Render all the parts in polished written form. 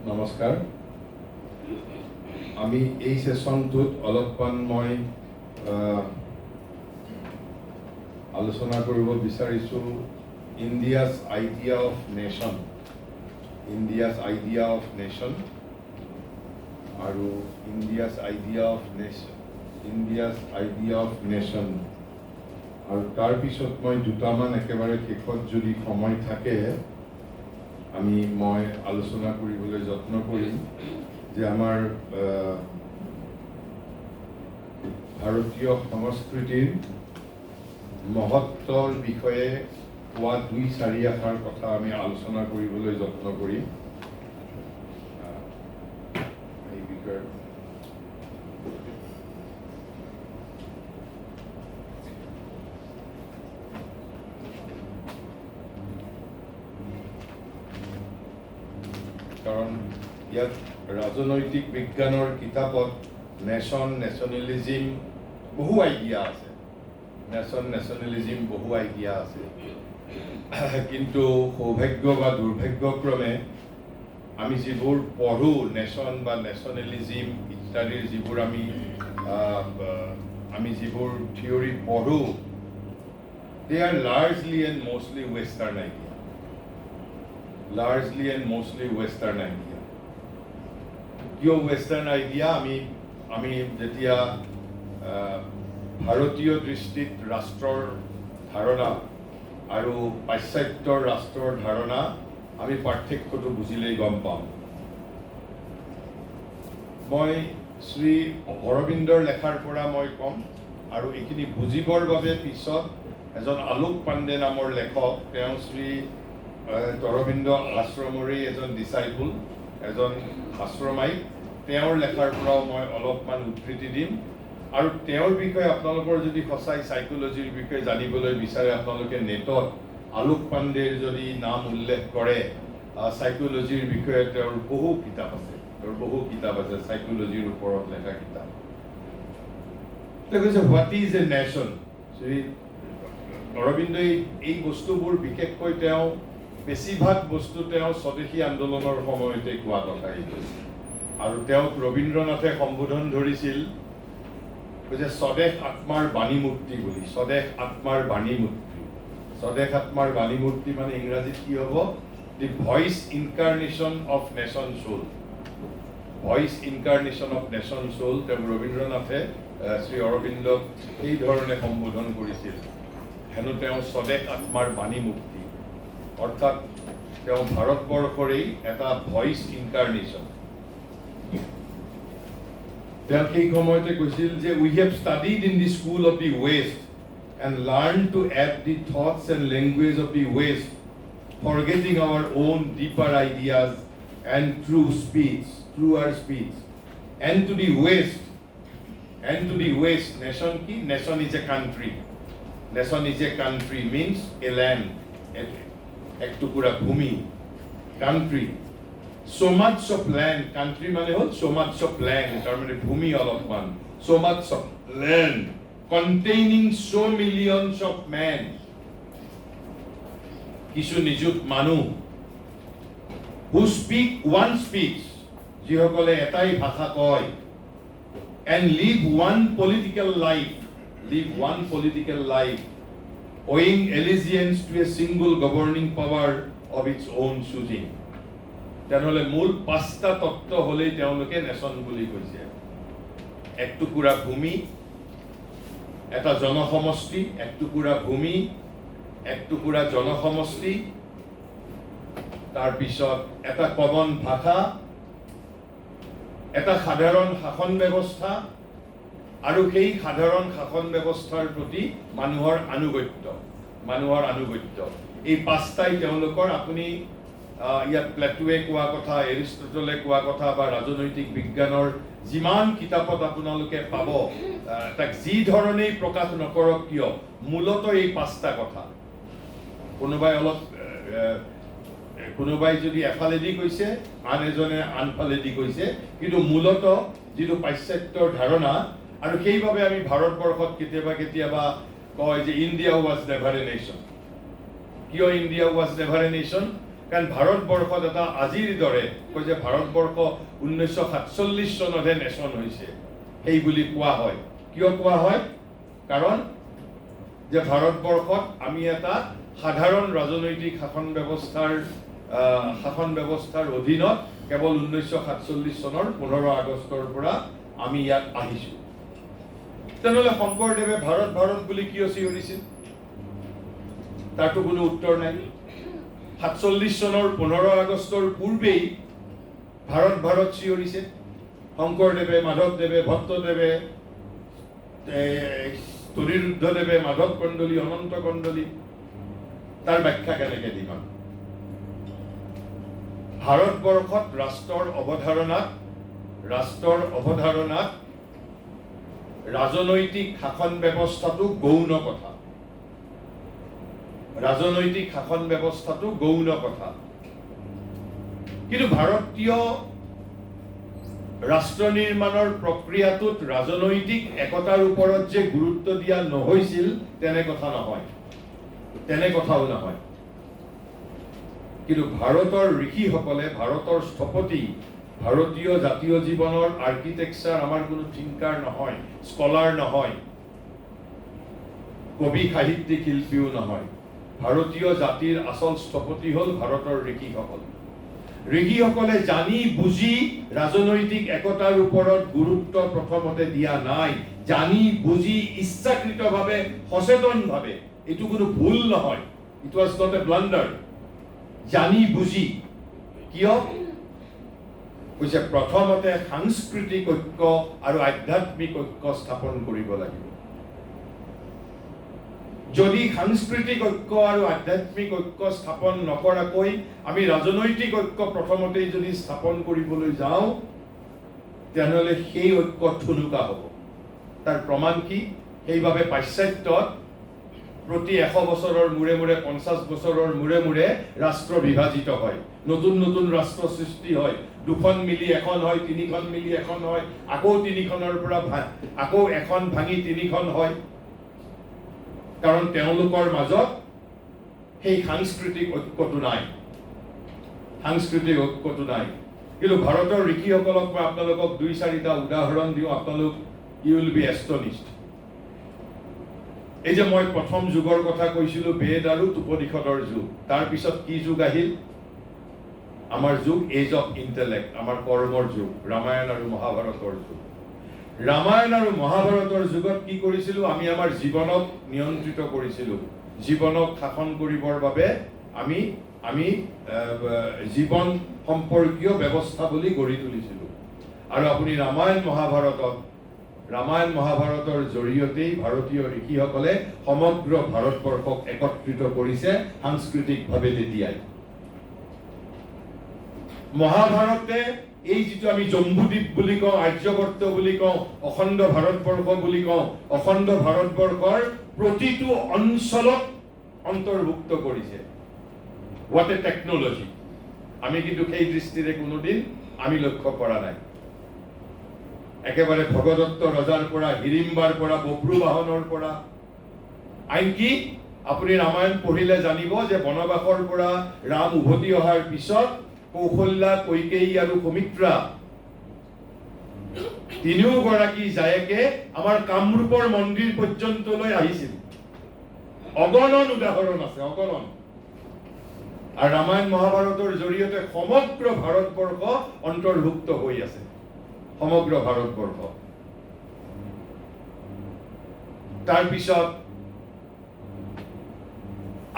নমস্কাৰ। আমি এই সেশনটোত অলপমান মই আলোচনা কৰিব বিচাৰিছো India's idea of nation. India's idea of nation আৰু India's idea of nation, India's idea of nation আৰু তাৰপিছত মই দুটামান একেবাৰে শেষত যদি সময় থাকে মই আলোচনা কৰিবলৈ যত্ন কৰিম যে আমাৰ ভাৰতীয় সংস্কৃতিৰ মহত্বৰ বিষয়ে কোৱা দুই চাৰি আষাৰ কথা আমি আলোচনা কৰিবলৈ যত্ন কৰিম। এই বিষয়ে কাৰণ ইয়াত ৰাজনৈতিক বিজ্ঞানৰ কিতাপত নেশ্যন, নেশ্যনেলিজিম বহু আইডিয়া আছে। নেশ্যন, নেশ্যনেলিজিম বহু আইডিয়া আছে, কিন্তু সৌভাগ্য বা দুৰ্ভাগ্যক্ৰমে আমি যিবোৰ পঢ়ো নেশ্যন বা নেশ্যনেলিজিম ইত্যাদিৰ যিবোৰ আমি যিবোৰ থিয়ৰি পঢ়ো, they are largely and mostly Western idea. Largely and mostly Western idea. কিয় Western idea? আমি যেতিয়া ভাৰতীয় দৃষ্টিত ৰাষ্ট্ৰৰ ধাৰণা আৰু পাশ্চাত্যৰ ৰাষ্ট্ৰৰ ধাৰণা আমি পাৰ্থক্যটো বুজিলেই গম পাম। মই শ্ৰী অৰবিন্দৰ লেখাৰ পৰা মই ক'ম আৰু এইখিনি বুজিবৰ বাবে পিছত এজন আলোক পাণ্ডে নামৰ লেখক, তেওঁ শ্ৰী অৰবিন্দ আশ্ৰমৰে এজন ডিচাইপুল, এজন আশ্ৰমায়িক, তেওঁৰ লেখাৰ পৰাও মই অলপমান উদ্ধৃতি দিম। আৰু তেওঁৰ বিষয়ে আপোনালোকৰ যদি সঁচাই সাইকোলজিৰ বিষয়ে জানিবলৈ বিচাৰে, আপোনালোকে নেটত আলোক পাণ্ডেৰ যদি নাম উল্লেখ কৰে, সাইকোলজিৰ বিষয়ে তেওঁৰ বহু কিতাপ আছে, সাইকোলজিৰ ওপৰত লেখা কিতাপ। তেওঁ কৈছে what is a nation. Shri অৰবিন্দই এই বস্তুবোৰ বিশেষকৈ তেওঁ বেছিভাগ বস্তু তেওঁ স্বদেশী আন্দোলনৰ সময়তে কোৱা কথা কৈছে। আৰু তেওঁক ৰবীন্দ্ৰনাথে সম্বোধন ধৰিছিল যে স্বদেশ আত্মাৰ বাণীমূৰ্তি বুলি। স্বদেশ আত্মাৰ বাণীমূৰ্তি, স্বদেশ আত্মাৰ বাণীমূৰ্তি মানে ইংৰাজীত কি হ'ব? The voice incarnation of nation soul. Voice incarnation of nation soul তেওঁ ৰবীন্দ্ৰনাথে শ্ৰী অৰবিন্দক এই ধৰণে সম্বোধন কৰিছিল। হেনো তেওঁ স্বদেশ আত্মাৰ বাণীমূৰ্তি, অৰ্থাৎ তেওঁ ভাৰতবৰ্ষৰেই এটা ভইচ ইনকাৰ্নেশ্যন। তেওঁ সেই সময়তে কৈছিল যে we have studied in the school of the west and learn to add the thoughts and language of the west, forgetting our own deeper ideas and truer speech. And to the west, nation ki? Nation is a country. Nation is a country means a land, এক টুকুৰা ভূমি, country. So much of land, country মানে হ'ল so much of land, তাৰ মানে ভূমি অলপমান, so much of land containing so millions of men, কিছু নিযুত মানুহ, who speak one speech, যিসকলে এটাই ভাষা কয়, and live one political life, owing allegiance to a single governing power of its own choosing. তেনেহ'লে মূল পাঁচটা তত্ত্ব হ'লেই তেওঁলোকে নেশ্যন বুলি কৈছে। এক টুকুৰা ভূমি, এটা জনসমষ্টি, এক টুকুৰা ভূমি, এক টুকুৰা জনসমষ্টি, তাৰপিছত এটা কমন ভাষা, এটা সাধাৰণ শাসন ব্যৱস্থা, আৰু সেই সাধাৰণ শাসন ব্যৱস্থাৰ প্ৰতি মানুহৰ আনুগত্য। এই পাঁচটাই তেওঁলোকৰ, আপুনি ইয়াত প্লেটোৱে কোৱা কথা, এৰিষ্টটলে কোৱা কথা বা ৰাজনৈতিক বিজ্ঞানৰ যিমান কিতাপত আপোনালোকে পাব, তাক যি ধৰণেই প্ৰকাশ নকৰক কিয়, মূলতঃ এই পাঁচটা কথা। কোনোবাই যদি এফালেদি কৈছে, আন এজনে আনফালেদি কৈছে, কিন্তু মূলতঃ যিটো পাশ্চাত্যৰ ধাৰণা। আৰু সেইবাবে আমি ভাৰতবৰ্ষত কেতিয়াবা কয় যে India was never a nation. কিয় India was never a nation? কাৰণ ভাৰতবৰ্ষত এটা আজিৰ দৰে কয় যে ভাৰতবৰ্ষ 1947 চনতহে নেশ্যন হৈছে সেই বুলি কোৱা হয়। কিয় কোৱা হয়? কাৰণ যে ভাৰতবৰ্ষত আমি এটা সাধাৰণ ৰাজনৈতিক শাসন ব্যৱস্থাৰ অধীনত কেৱল 1947 চনৰ 15 আগষ্টৰ পৰা আমি ইয়াত আহিছো। তেনেহ'লে শংকৰদেৱে ভাৰত ভাৰত বুলি কিয় চিঞৰিছিল? তাৰতো কোনো উত্তৰ নাই। 47 চনৰ 15 আগষ্টৰ পূৰ্বেই ভাৰত ভাৰত চিঞৰিছে। শংকৰদেৱে, মাধৱদেৱে, ভট্টদেৱে, অনিৰুদ্ধদেৱে, মাধৱ কন্দলী, অনন্ত কন্দলী, তাৰ ব্যাখ্যা কেনেকে দিম? ভাৰতবৰ্ষত ৰাষ্ট্ৰৰ অৱধাৰণাত ৰাজনৈতিক শাসন ব্যৱস্থাটো গৌণ কথা। ৰাজনৈতিক শাসন ব্যৱস্থাটো গৌণ কথা। কিন্তু ভাৰতীয় ৰাষ্ট্ৰ নিৰ্মাণৰ প্ৰক্ৰিয়াটোত ৰাজনৈতিক একতাৰ ওপৰত যে গুৰুত্ব দিয়া নহৈছিল তেনে কথাও নহয়। কিন্তু ভাৰতৰ ঋষিসকলে, ভাৰতৰ স্থপতি, ভাৰতীয় জাতীয় জীৱনৰ আৰ্কিটেকচাৰ আমাৰ কোনো থিংকাৰ নহয়, স্কলাৰ নহয়, কবি, সাহিত্যিক, শিল্পীও নহয়। ভাৰতীয় জাতিৰ আচল স্থপতি হ'ল ভাৰতৰ ঋষিসকল। ঋষিসকলে জানি বুজি ৰাজনৈতিক একতাৰ ওপৰত গুৰুত্ব প্ৰথমতে দিয়া নাই। জানি বুজি ইচ্ছাকৃতভাৱে, সচেতনভাৱে, এইটো কোনো ভুল নহয়। It was not a blunder. জানি বুজি। কিয়? কৈছে প্ৰথমতে সাংস্কৃতিক ঐক্য আৰু আধ্যাত্মিক ঐক্য স্থাপন কৰিব লাগিব। যদি সাংস্কৃতিক ঐক্য আৰু আধ্যাত্মিক ঐক্য স্থাপন নকৰাকৈ আমি ৰাজনৈতিক ঐক্য প্ৰথমতেই যদি স্থাপন কৰিবলৈ যাওঁ, তেনেহ'লে সেই ঐক্য ঠুনুকা হ'ব। তাৰ প্ৰমাণ কি? সেইবাবে পাশ্চাত্যত প্ৰতি 100 বছৰৰ মূৰে মূৰে, 50 বছৰৰ মূৰে মূৰে ৰাষ্ট্ৰ বিভাজিত হয়, নতুন নতুন ৰাষ্ট্ৰ সৃষ্টি হয়। 2খন মিলি এখন হয়, 3খন মিলি এখন হয়, আকৌ 3খনৰ পৰা আকৌ এখন ভাঙি 3খন হয়। কাৰণ তেওঁলোকৰ মাজত সেই সাংস্কৃতিক ঐক্যটো নাই। কিন্তু ভাৰতৰ ঋষিসকলক মই আপোনালোকক 2-4টা উদাহৰণ দিওঁ, আপোনালোক ইউ উইল বি এষ্টনিছড। এই যে মই প্ৰথম যুগৰ কথা কৈছিলো, বেদ আৰু উপনিষদৰ যুগ, তাৰ পিছত কি যুগ আহিল? আমাৰ যুগ, এজ অফ ইণ্টেলেক্ট, আমাৰ কৰ্মৰ যুগ, ৰামায়ণ আৰু মহাভাৰতৰ যুগ। ৰামায়ণ আৰু মহাভাৰতৰ যুগত কি কৰিছিলো? আমি আমাৰ জীৱনক নিয়ন্ত্ৰিত কৰিছিলো। জীৱনক শাসন কৰিবৰ বাবে আমি জীৱন সম্পৰ্কীয় ব্যৱস্থা বুলি গঢ়ি তুলিছিলো। আৰু আপুনি ৰামায়ণ মহাভাৰতৰ জৰিয়তেই ভাৰতীয় ঋষিসকলে সমগ্ৰ ভাৰতবৰ্ষক একত্ৰিত কৰিছে সাংস্কৃতিকভাৱে তেতিয়াই। মহাভাৰতে এই যিটো আমি জম্বুদ্বীপ বুলি কওঁ, আৰ্যবৰ্ত বুলি কওঁ, অখণ্ড ভাৰতবৰ্ষ বুলি কওঁ, অখণ্ড ভাৰতবৰ্ষৰ প্ৰতিটো অঞ্চলক অন্তৰ্ভুক্ত কৰিছে। What a technology! আমি কিন্তু সেই দৃষ্টিৰে কোনোদিন আমি লক্ষ্য কৰা নাই। একেবাৰে ভগদত্ত ৰজাৰ পৰা, হিড়িম্বাৰ পৰা, বব্ৰুবাহনৰ পৰা, আনকি আপুনি ৰামায়ণ পঢ়িলে জানিব যে বনবাসৰ পৰা ৰাম উভতি অহাৰ পিছত কৌশল্যা, কৈকেয়ী আৰু সুমিত্ৰা তিনিওগৰাকী জায়েকে আমাৰ কামৰূপৰ মন্দিৰ পৰ্যন্তলৈ আহিছিল। অগণন উদাহৰণ আছে, অগণন। আৰু ৰামায়ণ মহাভাৰতৰ জৰিয়তে সমগ্ৰ ভাৰতবৰ্ষ অন্তৰ্ভুক্ত হৈ আছে। সমগ্ৰ ভাৰতবৰ্ষ। তাৰপিছত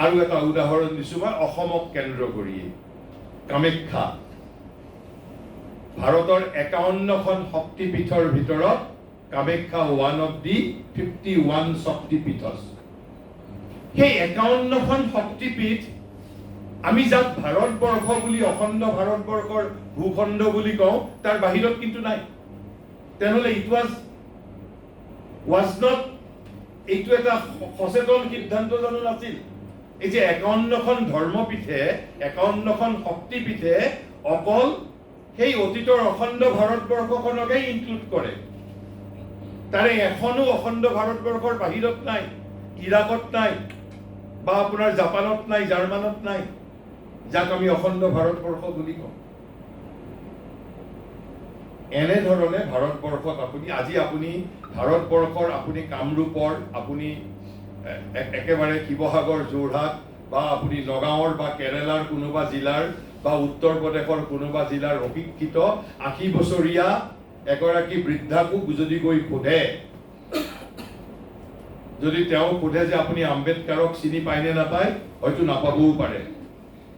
আৰু এটা উদাহৰণ দিছো মই, অসমক কেন্দ্ৰ কৰি কামাখ্যা। ভাৰতৰ 51খন শক্তিপীঠৰ ভিতৰত কামাখ্যা ওৱান অফ দি 51 শক্তিপীঠ। সেই 51খন শক্তিপীঠ আমি যাক ভাৰতবৰ্ষ বুলি, অখণ্ড ভাৰতবৰ্ষৰ ভূখণ্ড বুলি কওঁ, তাৰ বাহিৰত কিন্তু নাই। তেনেহ'লে ৱাজ নট, এইটো এটা সচেতন সিদ্ধান্ত জানো নাছিল? এই যে 51খন ধৰ্মপীঠে, 51খন শক্তিপীঠে অকল সেই অতীতৰ অখণ্ড ভাৰতবৰ্ষখনকেই ইনক্লুড কৰে। তাৰে এখনো অখণ্ড ভাৰতবৰ্ষৰ বাহিৰত নাই, ইৰাকত নাই, বা আপোনাৰ জাপানত নাই, জাৰ্মানত নাই। যাক আমি অখণ্ড ভাৰতবৰ্ষ বুলি কওঁ। এনেধৰণে ভাৰতবৰ্ষত আপুনি ভাৰতবৰ্ষৰ আপুনি কামৰূপৰ আপুনি একেবাৰে শিৱসাগৰ যোৰহাট বা আপুনি নগাঁৱৰ বা কেৰেলাৰ কোনোবা জিলাৰ বা উত্তৰ প্ৰদেশৰ কোনোবা জিলাৰ অশিক্ষিত 80 বছৰীয়া এগৰাকী বৃদ্ধাকো যদি গৈ সোধে, যদি তেওঁ সোধে যে আপুনি আম্বেদকাৰক চিনি পায়নে নাপায়, হয়তো নাপাবও পাৰে।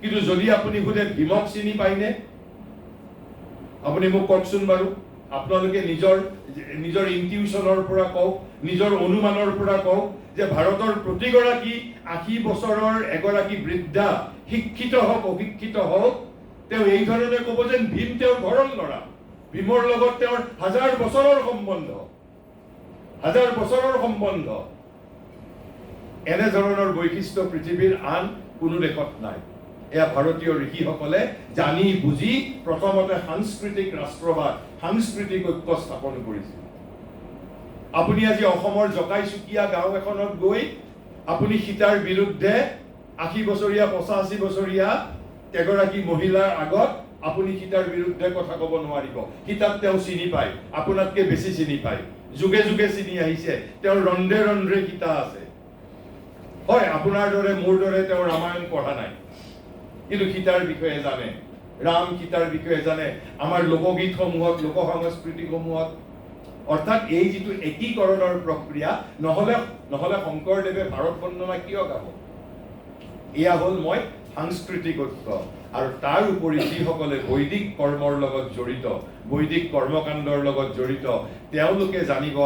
কিন্তু যদি আপুনি সোধে ভীমক চিনি পায়নে, আপুনি মোক কওকচোন বাৰু। আপোনালোকে নিজৰ ইনটিউচনৰ পৰা কওক, নিজৰ অনুমানৰ পৰা কওক যে ভাৰতৰ প্ৰতিগৰাকী 80 বছৰৰ এগৰাকী বৃদ্ধা শিক্ষিত হওক অশিক্ষিত হওক, তেওঁ এই ধৰণে ক'ব যেন ভীম তেওঁৰ ঘৰৰ ল'ৰা, ভীমৰ লগত তেওঁৰ 1000 বছৰৰ সম্বন্ধ, 1000 বছৰৰ সম্বন্ধ। এনেধৰণৰ বৈশিষ্ট্য পৃথিৱীৰ আন কোনো দেশত নাই। এয়া ভাৰতীয় ঋষিসকলে জানি বুজি প্ৰথমতে সাংস্কৃতিক ৰাষ্ট্ৰবাদ, সাংস্কৃতিক ঐক্য স্থাপন কৰিছিল। আপুনি আজি অসমৰ জকাইচুকীয়া গাঁও এখনত গৈ আপুনি সীতাৰ বিৰুদ্ধে 80 বছৰীয়া 85 বছৰীয়া এগৰাকী মহিলাৰ আগত আপুনি সীতাৰ বিৰুদ্ধে কথা ক'ব নোৱাৰিব। সীতাক তেওঁ চিনি পায়, আপোনাতকে বেছি চিনি পায়, যুগে যুগে চিনি আহিছে, তেওঁৰ ৰন্ধে ৰন্ধে সীতা আছে। হয়, আপোনাৰ দৰে মোৰ দৰে তেওঁ ৰামায়ণ পঢ়া নাই, কিন্তু সীতাৰ বিষয়ে জানে, ৰাম সীতাৰ বিষয়ে জানে, আমাৰ লোকগীতসমূহত লোক সংস্কৃতিসমূহত। অৰ্থাৎ এই যিটো একীকৰণৰ প্ৰক্ৰিয়া, নহলে শংকৰদেৱে ভাৰত বন্দনা কিয় গাব? এয়া হ'ল মই সাংস্কৃতিক ঐক্য। আৰু তাৰ উপৰি যিসকলে বৈদিক কৰ্মৰ লগত জড়িত, বৈদিক কৰ্মকাণ্ডৰ লগত জড়িত, তেওঁলোকে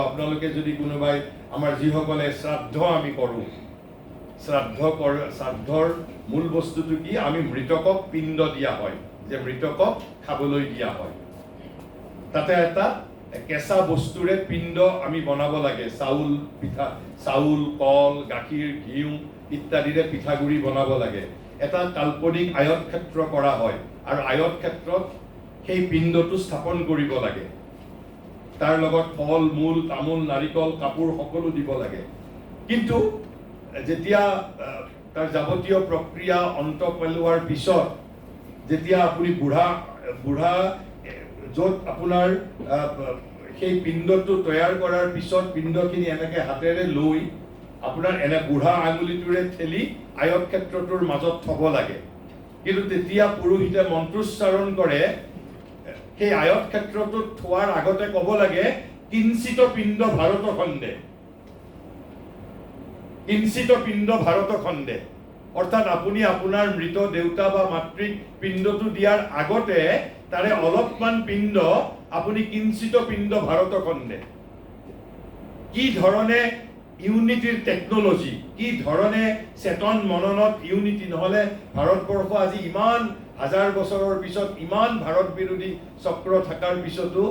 আপোনালোকে যদি কোনোবাই আমাৰ যিসকলে শ্ৰাদ্ধ আমি কৰোঁ, শ্ৰাদ্ধৰ মূল বস্তুটো কি? আমি মৃতকক পিণ্ড দিয়া হয়, যে মৃতকক খাবলৈ দিয়া হয়। তাতে এটা কেঁচা বস্তুৰে পিণ্ড আমি বনাব লাগে, চাউল, কল, গাখীৰ, ঘিউ ইত্যাদিৰে পিঠাগুৰি বনাব লাগে। এটা কাল্পনিক আয়ত ক্ষেত্ৰ কৰা হয়, আৰু আয়ত ক্ষেত্ৰত সেই পিণ্ডটো স্থাপন কৰিব লাগে। তাৰ লগত ফল মূল, তামোল, নাৰিকল, কাপোৰ সকলো দিব লাগে। কিন্তু যেতিয়া তাৰ যাৱতীয় প্ৰক্ৰিয়া অন্ত পেলোৱাৰ পিছত, যেতিয়া আপুনি বুঢ়া য'ত আপোনাৰ সেই পিণ্ডটো তৈয়াৰ কৰাৰ পিছত পিণ্ডখিনি এনেকে হাতেৰে লৈ আপোনাৰ এনে বুঢ়া আঙুলিটোৰে ঠেলি আয়ত ক্ষেত্ৰটোৰ মাজত থব লাগে। কিন্তু তেতিয়া পুৰোহিতে মন্ত্ৰোচ্চাৰণ কৰে, সেই আয়ত ক্ষেত্ৰটোত থোৱাৰ আগতে ক'ব লাগে, কিঞ্চিত পিণ্ড ভাৰত খণ্ডে, কিঞ্চিত পিণ্ড ভাৰত খণ্ডে। অৰ্থাৎ আপুনি আপোনাৰ মৃত দেউতা বা মাতৃক পিণ্ডটো দিয়াৰ আগতে তাৰে অলপমান পিণ্ড আপুনি কিঞ্চিত পিণ্ড ভাৰত খণ্ডে। কি ধৰণে ইউনিটিৰ টেকনলজি, কি ধৰণে চেতন মননত ইউনিটি, নহলে ভাৰতবৰ্ষ আজি ইমান 1000 বছৰৰ পিছত, ইমান ভাৰত বিৰোধী চক্ৰ থকাৰ পিছতো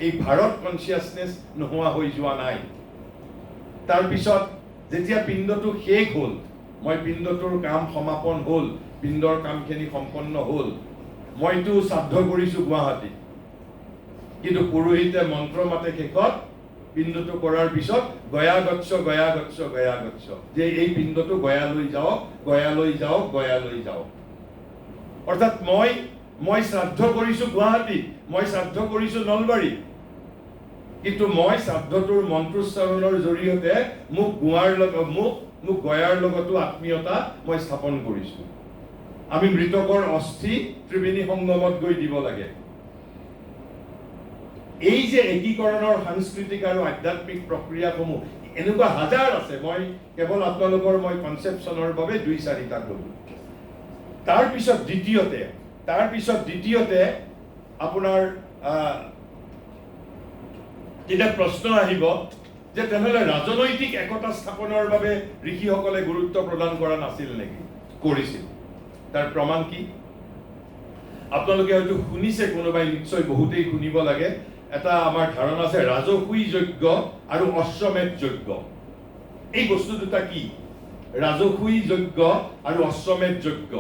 এই ভাৰত কনচিয়াছনেছ নোহোৱা হৈ যোৱা নাই। তাৰপিছত যেতিয়া পিণ্ডটো শেষ হ'ল, মই পিণ্ডটোৰ কাম সমাপন হ'ল, পিণ্ডৰ কামখিনি সম্পন্ন হ'ল, মইতো শ্ৰাদ্ধ কৰিছোঁ গুৱাহাটীত, কিন্তু পুৰোহিতে মন্ত্ৰ মাতে শেষত পিণ্ডটো কৰাৰ পিছত গয়া গচ্ছ গয়া গচ্ছ গয়া গচ্ছ, যে এই পিণ্ডটো গয়ালৈ যাওক, গয়ালৈ যাওক, গয়ালৈ যাওক। অৰ্থাৎ মই শ্ৰাদ্ধ কৰিছোঁ গুৱাহাটীত, মই শ্ৰাদ্ধ কৰিছোঁ নলবাৰীত, কিন্তু মই শ্ৰাদ্ধটোৰ মন্ত্ৰোচ্চাৰণৰ জৰিয়তে মোক গয়াৰ লগতো আত্মীয়তা মই স্থাপন কৰিছোঁ। আমি মৃতকৰ অস্থি ত্ৰিবেণী সংগমত গৈ দিব লাগে। এই যে একীকৰণৰ সাংস্কৃতিক আৰু আধ্যাত্মিক প্ৰক্ৰিয়াসমূহ এনেকুৱা হাজাৰ আছে, মই কেৱল আপোনালোকৰ কনচেপশ্যনৰ বাবে 2-4টা ক'লো। তাৰপিছত দ্বিতীয়তে আপোনাৰ এতিয়া প্ৰশ্ন আহিব যে তেনেহ'লে ৰাজনৈতিক একতা স্থাপনৰ বাবে ঋষিসকলে গুৰুত্ব প্ৰদান কৰা নাছিল নেকি? কৰিছিল। তাৰ প্ৰমাণ কি? আপোনালোকে হয়তো শুনিছে, কোনোবাই নিশ্চয় বহুতেই শুনিব লাগে, এটা আমাৰ ধাৰণা আছে ৰাজসুই যজ্ঞ আৰু অশ্বমেধ যজ্ঞ। এই বস্তু দুটা কি? ৰাজসুই যজ্ঞ আৰু অশ্বমেধ যজ্ঞ।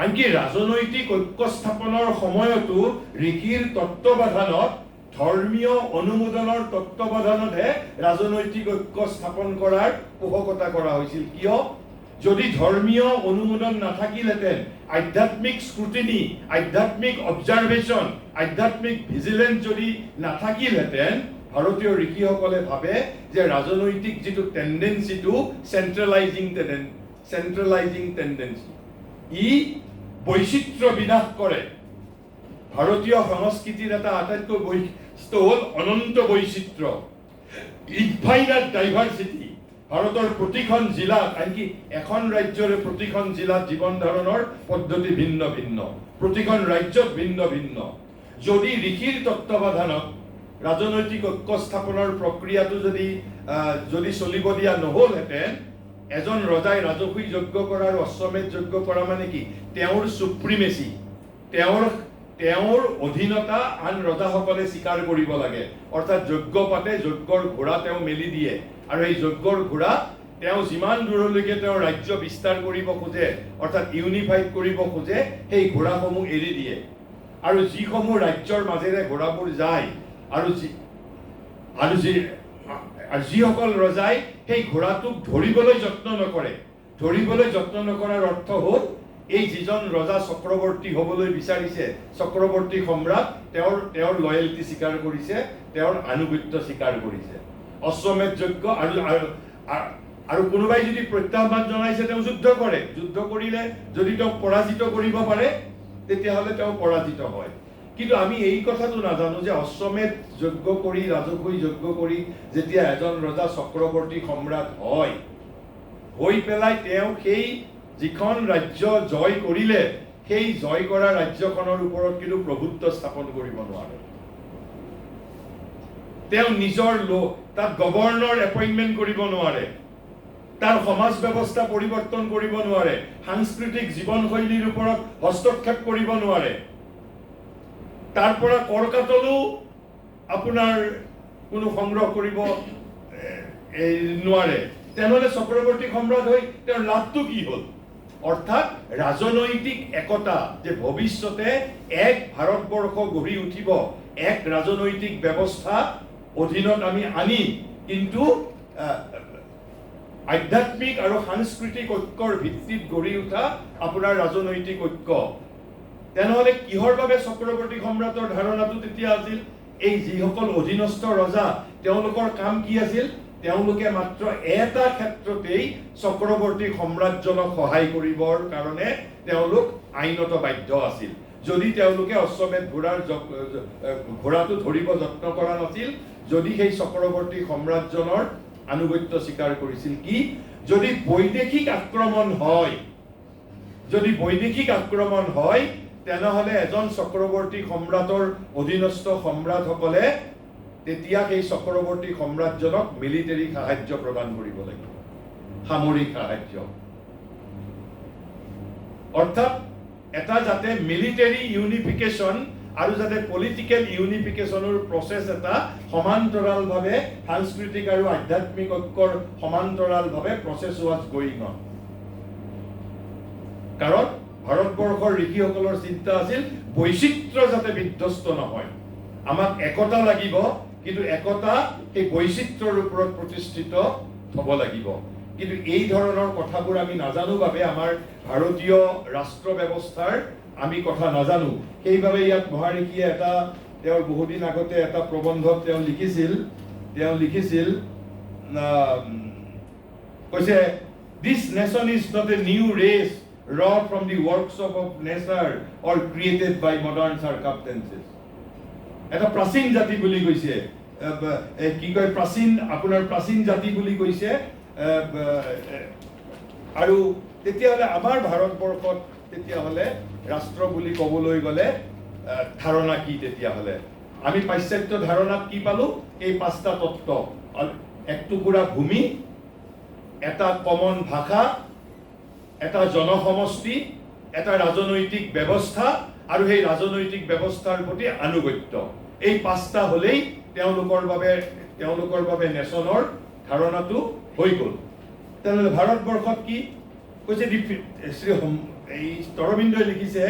আনকি ৰাজনৈতিক ঐক্য স্থাপনৰ সময়তো ঋষিৰ তত্ত্বাৱধানত, ধৰ্মীয় অনুমোদনৰ তত্ত্বাৱধানতহে ৰাজনৈতিক ঐক্য স্থাপন কৰাৰ পোষকতা কৰা হৈছিল। কিয়? যদি ধৰ্মীয় অনুমোদন নাথাকিলহেঁতেন আধ্যাত্মিক স্ক্ৰুটিনি, আধ্যাত্মিক অবজাৰভেশ্যন, আধ্যাত্মিক ভিজিলেন্স যদি নাথাকিলহেঁতেন, ভাৰতীয় ঋষিসকলে ভাবে যে ৰাজনৈতিক যিটো টেণ্ডেঞ্চিটো চেন্ট্ৰেলাইজিং টেণ্ডেঞ্চি, ই বৈচিত্ৰ্য বিনাশ কৰে। ভাৰতীয় সংস্কৃতিৰ এটা আটাইতকৈ বৈশিষ্ট্য হ'ল অনন্ত বৈচিত্ৰ্য, ইনফাইনাইট ডাইভাৰ্চিটি। ভাৰতৰ প্ৰতিখন জিলাত, আনকি এখন ৰাজ্যৰে প্ৰতিখন জিলাত জীৱন ধাৰণৰ পদ্ধতি ভিন্ন ভিন্ন, প্ৰতিখন ৰাজ্যত ভিন্ন ভিন্ন। যদি ঋষিৰ তত্ত্বাৱধানত ৰাজনৈতিক ঐক্য স্থাপনৰ প্ৰক্ৰিয়াটো যদি চলিব দিয়া নহ'লহেঁতেন, এজন ৰজাই ৰাজসুই যজ্ঞ কৰা আৰু অশ্বমেধ যজ্ঞ কৰা মানে কি? তেওঁৰ সুপ্ৰিমেচি, তেওঁৰ অধীনতা আন ৰজাসকলে স্বীকাৰ কৰিব লাগে। অৰ্থাৎ যজ্ঞ পাতে, যজ্ঞৰ ঘোঁৰা তেওঁ মেলি দিয়ে, আৰু এই যজ্ঞৰ ঘোঁৰা তেওঁ যিমান দূৰলৈকে তেওঁ ৰাজ্য বিস্তাৰ কৰিব খোজে, অৰ্থাৎ ইউনিফাইড কৰিব খোজে, সেই ঘোঁৰাসমূহ এৰি দিয়ে। আৰু যিসমূহ ৰাজ্যৰ মাজেৰে ঘোঁৰাবোৰ যায়, আৰু যিসকল ৰজাই সেই ঘোঁৰাটোক ধৰিবলৈ যত্ন নকৰে, ধৰিবলৈ যত্ন নকৰাৰ অৰ্থ হ'ল এই যিজন ৰজা চক্ৰৱৰ্তী হ'বলৈ বিচাৰিছে, চক্ৰৱৰ্তী সম্ৰাট, তেওঁৰ লয়েলটি স্বীকাৰ কৰিছে, তেওঁৰ আনুগত্য স্বীকাৰ কৰিছে। অশ্বমেধ যজ্ঞ আৰু কোনোবাই যদি প্ৰত্যাহ্বান জনাইছে, তেওঁ যুদ্ধ কৰে। যুদ্ধ কৰিলে যদি তেওঁক পৰাজিত কৰিব পাৰে, তেতিয়াহ'লে তেওঁ পৰাজিত হয়। কিন্তু আমি এই কথাটো নাজানো যে অশ্বমেধ যজ্ঞ কৰি, ৰাজসুই যজ্ঞ কৰি যেতিয়া এজন ৰজা চক্ৰৱৰ্তী সম্ৰাট হয়, হৈ পেলাই তেওঁ সেই যিখন ৰাজ্য জয় কৰিলে, সেই জয় কৰা ৰাজ্যখনৰ ওপৰত কিন্তু প্ৰভুত্ব স্থাপন কৰিব নোৱাৰে। তেওঁ নিজৰ তাত গভৰ্ণৰ এপইণ্টমেণ্ট কৰিব নোৱাৰে, তাৰ সমাজ ব্যৱস্থা পৰিৱৰ্তন কৰিব নোৱাৰে, সাংস্কৃতিক জীৱনশৈলীৰ ওপৰত হস্তক্ষেপ কৰিব নোৱাৰে, তাৰ পৰা কৰ কাটলো আপোনাৰ কোনো সংগ্ৰহ কৰিব নোৱাৰে। তেনেহ'লে চক্ৰৱৰ্তী সম্ৰাট হৈ তেওঁৰ লাভটো কি হ'ল? অৰ্থাৎ ৰাজনৈতিক একতা, যে ভৱিষ্যতে এক ভাৰতবৰ্ষ গঢ়ি উঠিব, এক ৰাজনৈতিক ব্যৱস্থা অধীনত আমি আনিম, কিন্তু আধ্যাত্মিক আৰু সাংস্কৃতিক ঐক্যৰ ভিত্তিত গঢ়ি উঠা আপোনাৰ ৰাজনৈতিক ঐক্য। তেনেহ'লে কিহৰ বাবে চক্ৰৱৰ্তী সম্ৰাটৰ ধাৰণাটো তেতিয়া আছিল? এই যিসকল অধীনস্থ ৰজা, তেওঁলোকৰ কাম কি আছিল? তেওঁলোকে মাত্ৰ এটা ক্ষেত্ৰতেই চক্ৰৱৰ্তী সম্ৰাটজনক সহায় কৰিবৰ কাৰণে তেওঁলোক আইনত বাধ্য আছিল। যদি তেওঁলোকে অশ্বমেধ ঘোঁৰাটো ধৰিব যত্ন কৰা নাছিল, যদি সেই চক্ৰৱৰ্তী সম্ৰাটজনৰ আনুগত্য স্বীকাৰ কৰিছিল, কি যদি বৈদেশিক আক্ৰমণ হয়, তেনেহ'লে এজন চক্ৰৱৰ্তী সম্ৰাটৰ অধীনস্থ সম্ৰাটসকলে তেতিয়া সেই চক্ৰৱৰ্তী সম্ৰাটজনক মিলিটাৰী সাহায্য প্ৰদান কৰিব লাগিব, সামৰিক সাহায্য। অৰ্থাৎ এটা যাতে মিলিটাৰী ইউনিফিকেশ্যন আৰু যাতে পলিটিকেল ইউনিফিকেশ্যনৰ প্ৰচেছ এটা সমান্তৰালভাৱে, সাংস্কৃতিক আৰু আধ্যাত্মিক ঐক্যৰ সমান্তৰালভাৱে প্ৰচেছ ৱাজ গোয়িং অন। কাৰণ ভাৰতবৰ্ষৰ ঋষিসকলৰ চিন্তা আছিল বৈচিত্ৰ্য যাতে বিধ্বস্ত নহয়, আমাক একতা লাগিব, কিন্তু একতা এই বৈচিত্ৰ্যৰ ওপৰত প্ৰতিষ্ঠিত হ'ব লাগিব। কিন্তু এই ধৰণৰ কথাবোৰ আমি নাজানো বাবে, আমাৰ ভাৰতীয় ৰাষ্ট্ৰ ব্যৱস্থাৰ আমি কথা নাজানো, সেইবাবে ইয়াত মহাঋষিয়ে তেওঁৰ বহুদিন আগতে এটা প্ৰবন্ধত তেওঁ লিখিছিল কৈছে, "This nation is not a new race raw from the workshop of nature or created by modern circumstances." এটা প্ৰাচীন জাতি বুলি কৈছে, কি কয়, প্ৰাচীন জাতি বুলি কৈছে। আৰু তেতিয়াহ'লে আমাৰ ভাৰতবৰ্ষত তেতিয়াহ'লে ৰাষ্ট্ৰ বুলি ক'বলৈ গ'লে ধাৰণা কি? তেতিয়াহ'লে আমি পাশ্চাত্য ধাৰণাত কি পালো? এই পাঁচটা তত্ত্ব, এক টুকুৰা ভূমি, এটা কমন ভাষা, এটা জনসমষ্টি, এটা ৰাজনৈতিক ব্যৱস্থা, আৰু সেই ৰাজনৈতিক ব্যৱস্থাৰ প্ৰতি আনুগত্য। এই পাঁচটা হ'লেই তেওঁলোকৰ বাবে নেশ্যনৰ ধাৰণাটো হৈ গ'ল। তেনেহ'লে ভাৰতবৰ্ষত কি কৈছে? এই অৰবিন্দই লিখিছে,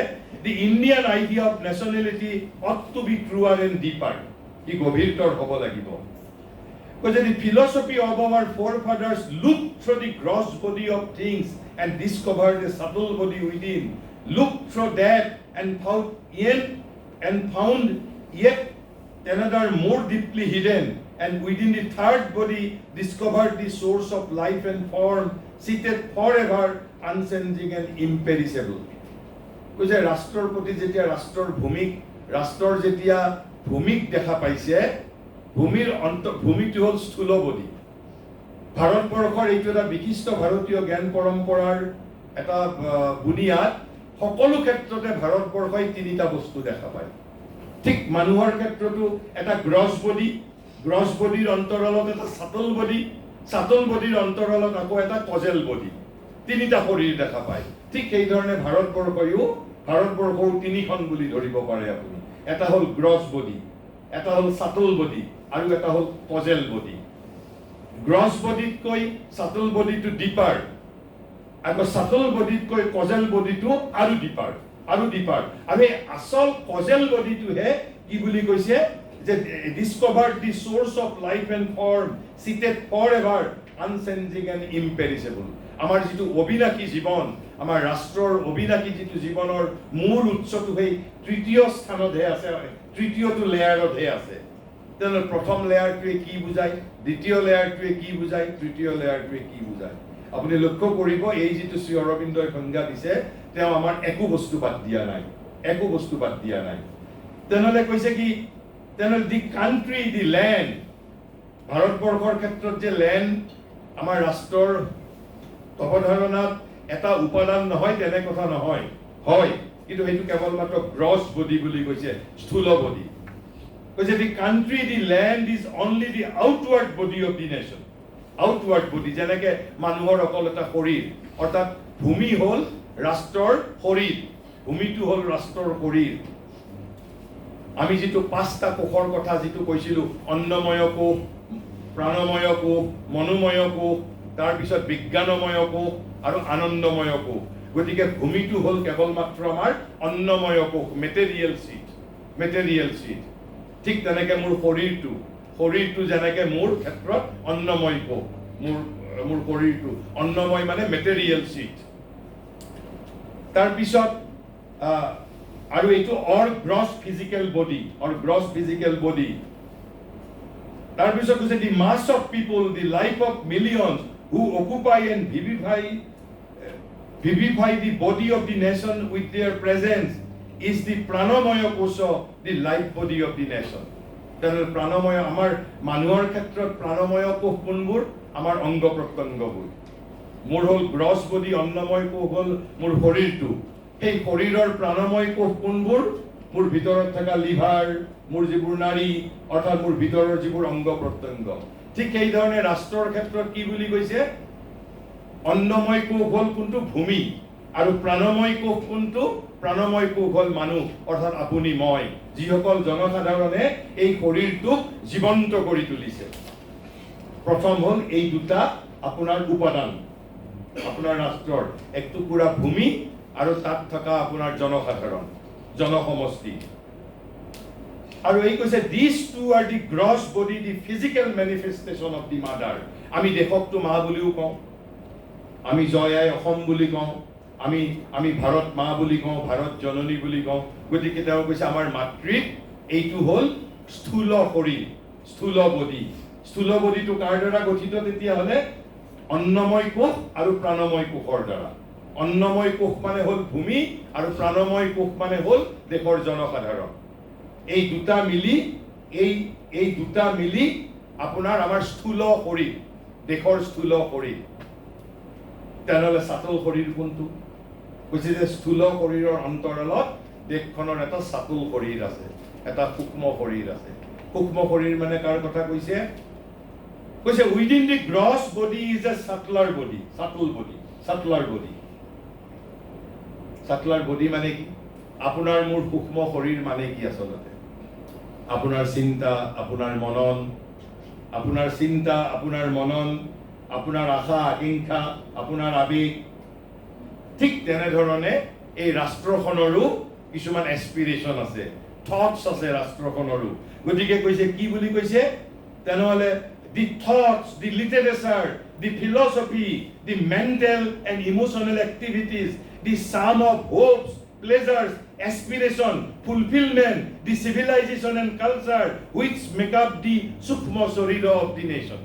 "The Indian idea of nationality ought to be truer and deeper." ই গভীৰতৰ হ'ব লাগিব। কৈছে, "The philosophy of our forefathers looked through the gross body of things and discovered the subtle body within. looked through that and found yet another more deeply hidden, and within the third body discovered the source of life and form, seated forever, unchanging and imperishable. কৈছে ৰাষ্ট্ৰৰ প্ৰতি যেতিয়া ৰাষ্ট্ৰৰ যেতিয়া ভূমিক দেখা পাইছে, ভূমিটো হ'ল স্থূল বডি। ভাৰতবৰ্ষৰ এইটো এটা বিশিষ্ট ভাৰতীয় জ্ঞান পৰম্পৰাৰ এটা বুনিয়াদ। সকলো ক্ষেত্ৰতে ভাৰতবৰ্ষই তিনিটা বস্তু দেখা পায়। ঠিক মানুহৰ ক্ষেত্ৰতো এটা গ্ৰছ বডিৰ অন্তৰালত এটা চাটল বডিৰ অন্তৰালত আকৌ এটা কজেল বডি, তিনিটা শৰীৰ দেখা পায়। ঠিক সেইধৰণে ভাৰতবৰ্ষও তিনিখন বুলি ধৰিব পাৰে আপুনি। এটা হ'ল গ্ৰছ বডি, এটা হ'ল চাটল বডি, আৰু এটা হ'ল কজেল বডি। গ্ৰছ বডিতকৈ চাটল বডিটো ডিপাৰ, আকৌ চাটল বডিতকৈ কজেল বডিটো আৰু ডিপাৰ। আৰু এই আচল কজেল বডিটোহে কি বুলি কৈছে যে discovered the source of life and form, seated for ever, unchanging and imperishable. আমাৰ যিটো অবিনাশী জীৱন, আমাৰ ৰাষ্ট্ৰৰ অবিনাশী যিটো জীৱনৰ মূল উৎসটো সেই তৃতীয় স্থানতহে আছে, তৃতীয়টো লেয়াৰতহে আছে। তেনেহ'লে প্ৰথম লেয়াৰটোৱে কি বুজায়, দ্বিতীয় লেয়াৰটোৱে কি বুজায়, তৃতীয় লেয়াৰটোৱে কি বুজায়? আপুনি লক্ষ্য কৰিব, এই যিটো শ্ৰী অৰবিন্দই সংজ্ঞা দিছে, তেওঁ আমাৰ একো বস্তু বাদ দিয়া নাই। তেনেহ'লে কৈছে কি, তেনেহ'লে দি কাণ্ট্ৰি, দি লেণ্ড, ভাৰতবৰ্ষৰ ক্ষেত্ৰত যে লেণ্ড আমাৰ ৰাষ্ট্ৰৰ অৱধাৰণাত এটা উপাদান নহয় তেনে কথা নহয়, হয়, কিন্তু সেইটো কেৱল মাত্ৰ গ্ৰছ বডি বুলি কৈছে, স্থূল বডি। কৈছে the country, the land is only the outward body of the nation. Outward body, যেনেকে মানুহৰ অকল এটা শৰীৰ, অৰ্থাৎ ভূমি হ'ল ৰাষ্ট্ৰৰ শৰীৰ, ভূমিটো হ'ল ৰাষ্ট্ৰৰ শৰীৰ। আমি যিটো পাঁচটা কোষৰ কথা যিটো কৈছিলো, অন্নময় কোষ, প্ৰাণময় কোষ, মনোময় কোষ, তাৰপিছত বিজ্ঞানময় কোষ আৰু আনন্দময় কোষ। গতিকে ভূমিটো হ'ল কেৱল মাত্ৰ আমাৰ অন্নময় কোষ, মেটেৰিয়েল চিট। ঠিক তেনেকে মোৰ শৰীৰটো যেনেকে মোৰ ক্ষেত্ৰত অন্নময় কোষ, মোৰ শৰীৰটো অন্নময় মানে মেটেৰিয়েল চিট। তাৰপিছত আৰু এইটো গ্ৰছ ফিজিকেল বডি। তাৰপিছত কৈছে the mass of people, the life of millions who occupy and vivify the body of the nation with their presence is the pranamaya kosha, the life body of the nation. তেনেহ'লে প্ৰাণময়, আমাৰ মানুহৰ ক্ষেত্ৰত প্ৰাণময় কোষ কোনবোৰ? আমাৰ অংগ প্ৰত্যংগবোৰ। মোৰ হ'ল গ্ৰছ বডি, অন্নময় কোষ হ'ল মোৰ শৰীৰটো। সেই শৰীৰৰ প্ৰাণময় কোষ কোনবোৰ? মোৰ ভিতৰত থকা লিভাৰ, মোৰ যিবোৰ নাড়ী, অৰ্থাৎ মোৰ ভিতৰৰ যিবোৰ অংগ প্ৰত্যংগ। ঠিক সেইধৰণে ৰাষ্ট্ৰৰ ক্ষেত্ৰত কি বুলি কৈছে? অন্নময় কোষ হ'ল কোনটো? ভূমি। আৰু প্ৰাণময় কোষ কোনটো? প্ৰাণময় কোষ হ'ল মানুহ, অৰ্থাৎ আপুনি মই, যিসকল জনসাধাৰণে এই শৰীৰটোক জীৱন্ত কৰি তুলিছে। প্ৰথম হ'ল এই দুটা আপোনাৰ উপাদান আপোনাৰ ৰাষ্ট্ৰৰ, এক টুকুৰা ভূমি আৰু তাত থকা আপোনাৰ জনসাধাৰণ, জনসমষ্টি। আৰু এই কৈছে these two are the gross body, the physical manifestation of the mother. আমি দেশকতো মা বুলিও কওঁ, আমি জয় আই অসম বুলি কওঁ, আমি ভাৰত মা বুলি কওঁ, ভাৰত জননী বুলি কওঁ। গতিকে তেওঁ কৈছে আমাৰ মাতৃক এইটো হ'ল স্থূল শৰীৰ, স্থূল বডি। স্থূল বডিটো কাৰ দ্বাৰা গঠিত? তেতিয়াহ'লে অন্নময় কোষ আৰু প্ৰাণময় কোষৰ দ্বাৰা। অন্নময় কোষ মানে হ'ল ভূমি আৰু প্ৰাণময় কোষ মানে হ'ল দেশৰ জনসাধাৰণ। এই দুটা মিলি আপোনাৰ আমাৰ স্থূল শৰীৰ, দেশৰ স্থূল শৰীৰ। তেনেহ'লে চাটল শৰীৰ কোনটো? কৈছে যে স্থূল শৰীৰৰ অন্তৰালত দেশখনৰ এটা চাটল শৰীৰ আছে, এটা সূক্ষ্ম শৰীৰ আছে। সূক্ষ্ম শৰীৰ মানে কাৰ কথা কৈছে? কৈছে within the gross body is a subtler body. Subtler body মানে কি? আপোনাৰ মোৰ সূক্ষ্ম শৰীৰ মানে কি আচলতে? আপোনাৰ চিন্তা, আপোনাৰ মনন, আপোনাৰ আশা আকাংক্ষা, আপোনাৰ আবেগ। ঠিক তেনেধৰণে এই ৰাষ্ট্ৰখনৰো কিছুমান এস্পিৰেশ্যন আছে, থটছ আছে ৰাষ্ট্ৰখনৰো। গতিকে কৈছে কি বুলি কৈছে? তেনেহ'লে the thoughts, the literature, the philosophy, the mental and emotional activities the sum of hopes, pleasures, aspiration, fulfillment, the civilization and culture which make up the Sukma Sorira of the nation.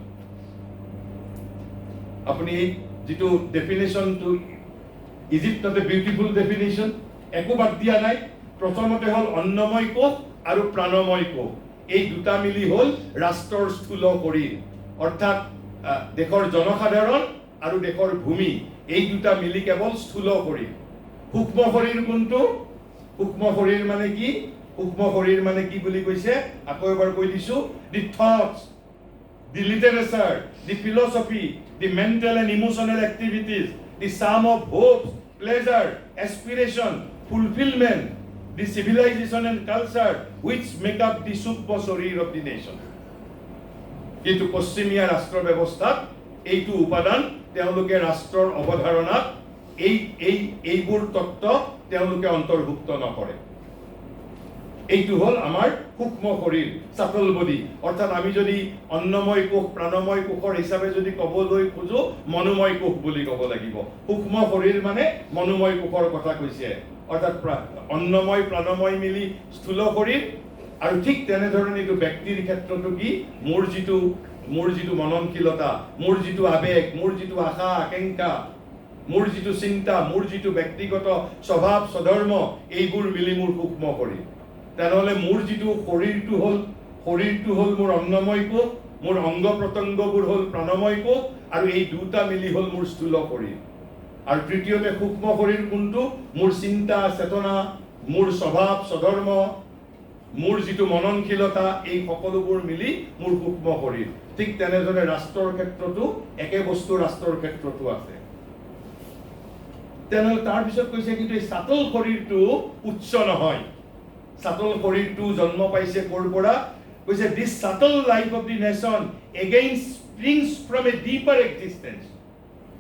আপনি যেটো definition টু is it not a beautiful definition একো বাদ দিয়া নাই প্ৰথমতে হল অন্নময় কোষ আৰু প্ৰাণময় কোষ এই দুটা মিলি হল ৰাষ্ট্ৰৰ স্থূল শৰীৰ অৰ্থাৎ দেশৰ জনসাধাৰণ আৰু দেশৰ ভূমি এই দুটা মিলি কেৱল স্থূল শৰীৰ সূক্ষ্ম শৰীৰ কোনটো সূক্ষ্ম শৰীৰ মানে কি সূক্ষ্ম শৰীৰ মানে কি বুলি কৈছে আকৌ এবাৰ কৈ দিছো দি thoughts the literature, the philosophy, the mental and emotional activities, the sum of hopes, pleasure, aspiration, fulfillment, the civilization and culture which make up the Sukma Sorir of the nation. কিন্তু পশ্চিমীয়া ৰাষ্ট্ৰ ব্যৱস্থাত এইটো উপাদান তেওঁলোকে ৰাষ্ট্ৰৰ অৱধাৰণাত এইবোৰ তত্ত্ব তেওঁলোকে অন্তৰ্ভুক্ত নকৰে এইটো হল আমাৰ সূক্ষ্ম শৰীৰ চাটল বডি অৰ্থাৎ আমি যদি অন্নময় কোষ প্ৰাণময় কোষৰ হিচাপে যদি ক'বলৈ খোজো মনোময় কোষ বুলি ক'ব লাগিব সূক্ষ্ম শৰীৰ মানে মনোময় কোষৰ কথা কৈছে অৰ্থাৎ অন্নময় প্ৰাণময় মিলি স্থূল শৰীৰ আৰু ঠিক তেনেধৰণে এইটো ব্যক্তিৰ ক্ষেত্ৰতো কি মোৰ যিটো মননশীলতা মোৰ যিটো আবেগ মোৰ যিটো আশা আকাংক্ষা মোৰ যিটো চিন্তা মোৰ যিটো ব্যক্তিগত স্বভাৱ স্বধৰ্ম এইবোৰ মিলি মোৰ সূক্ষ্ম শৰীৰ তেনেহলে মোৰ যিটো শৰীৰটো হল মোৰ অন্নময় কোষ মোৰ অংগ প্ৰত্যংগবোৰ হল প্ৰাণময় কোষ আৰু এই দুটা মিলি হল মোৰ স্থূল শৰীৰ আৰু তৃতীয়তে সূক্ষ্ম শৰীৰ কোনটো মোৰ চিন্তা চেতনা মোৰ স্বভাৱ স্বধৰ্ম মোৰ যিটো মননশীলতা এই সকলোবোৰ মিলি মোৰ সূক্ষ্ম শৰীৰ ঠিক তেনেদৰে ৰাষ্ট্ৰৰ ক্ষেত্ৰতো একে বস্তু ৰাষ্ট্ৰৰ ক্ষেত্ৰতো আছে তেনেহলে তাৰ পিছত কৈছে কিন্তু এই চাটল শৰীৰটো উচ্চ নহয় Subtle শৰীৰটো জন্ম পাইছে কৰ পৰা কৈছে this subtle life of the nation again springs from a deeper existence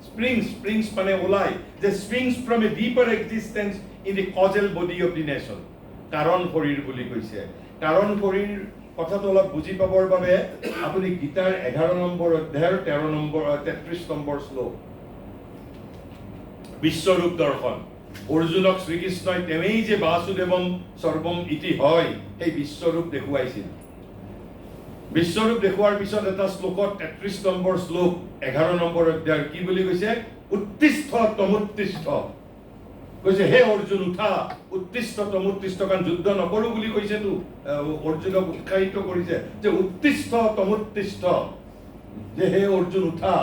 springs মানে ওলাই যে springs from a deeper existence in the causal body of the nation কাৰণ শৰীৰ বুলি কৈছে কাৰণ শৰীৰ কথাটো অলপ বুজি পাবৰ বাবে আপুনি গীতাৰ 11 নম্বৰ অধ্যায়ৰ 13 নম্বৰ 33 নম্বৰ শ্লোক বিশ্বৰূপ দৰ্শন অৰ্জুনক শ্ৰীকৃষ্ণই তেৱেই যে বাসুদেৱম সৰ্বম ইতি হয় সেই বিশ্বৰূপ দেখুৱাইছিল বিশ্বৰূপ দেখুৱাৰ পিছত এটা শ্লোকত 33 নম্বৰ শ্লোক 11 নম্বৰ অধ্যায় কি বুলি কৈছে উত্তিষ্ঠ তমুত্তিষ্ঠ কৈছে হে অৰ্জুন উঠা উত্তিষ্ঠ তমুত্তিষ্ঠ কাৰণ যুদ্ধ নকৰো বুলি কৈছে তো অৰ্জুনক উৎসাহিত কৰিছে যে উত্তিষ্ঠ তমুত্তিষ্ঠ যে হে অৰ্জুন উঠা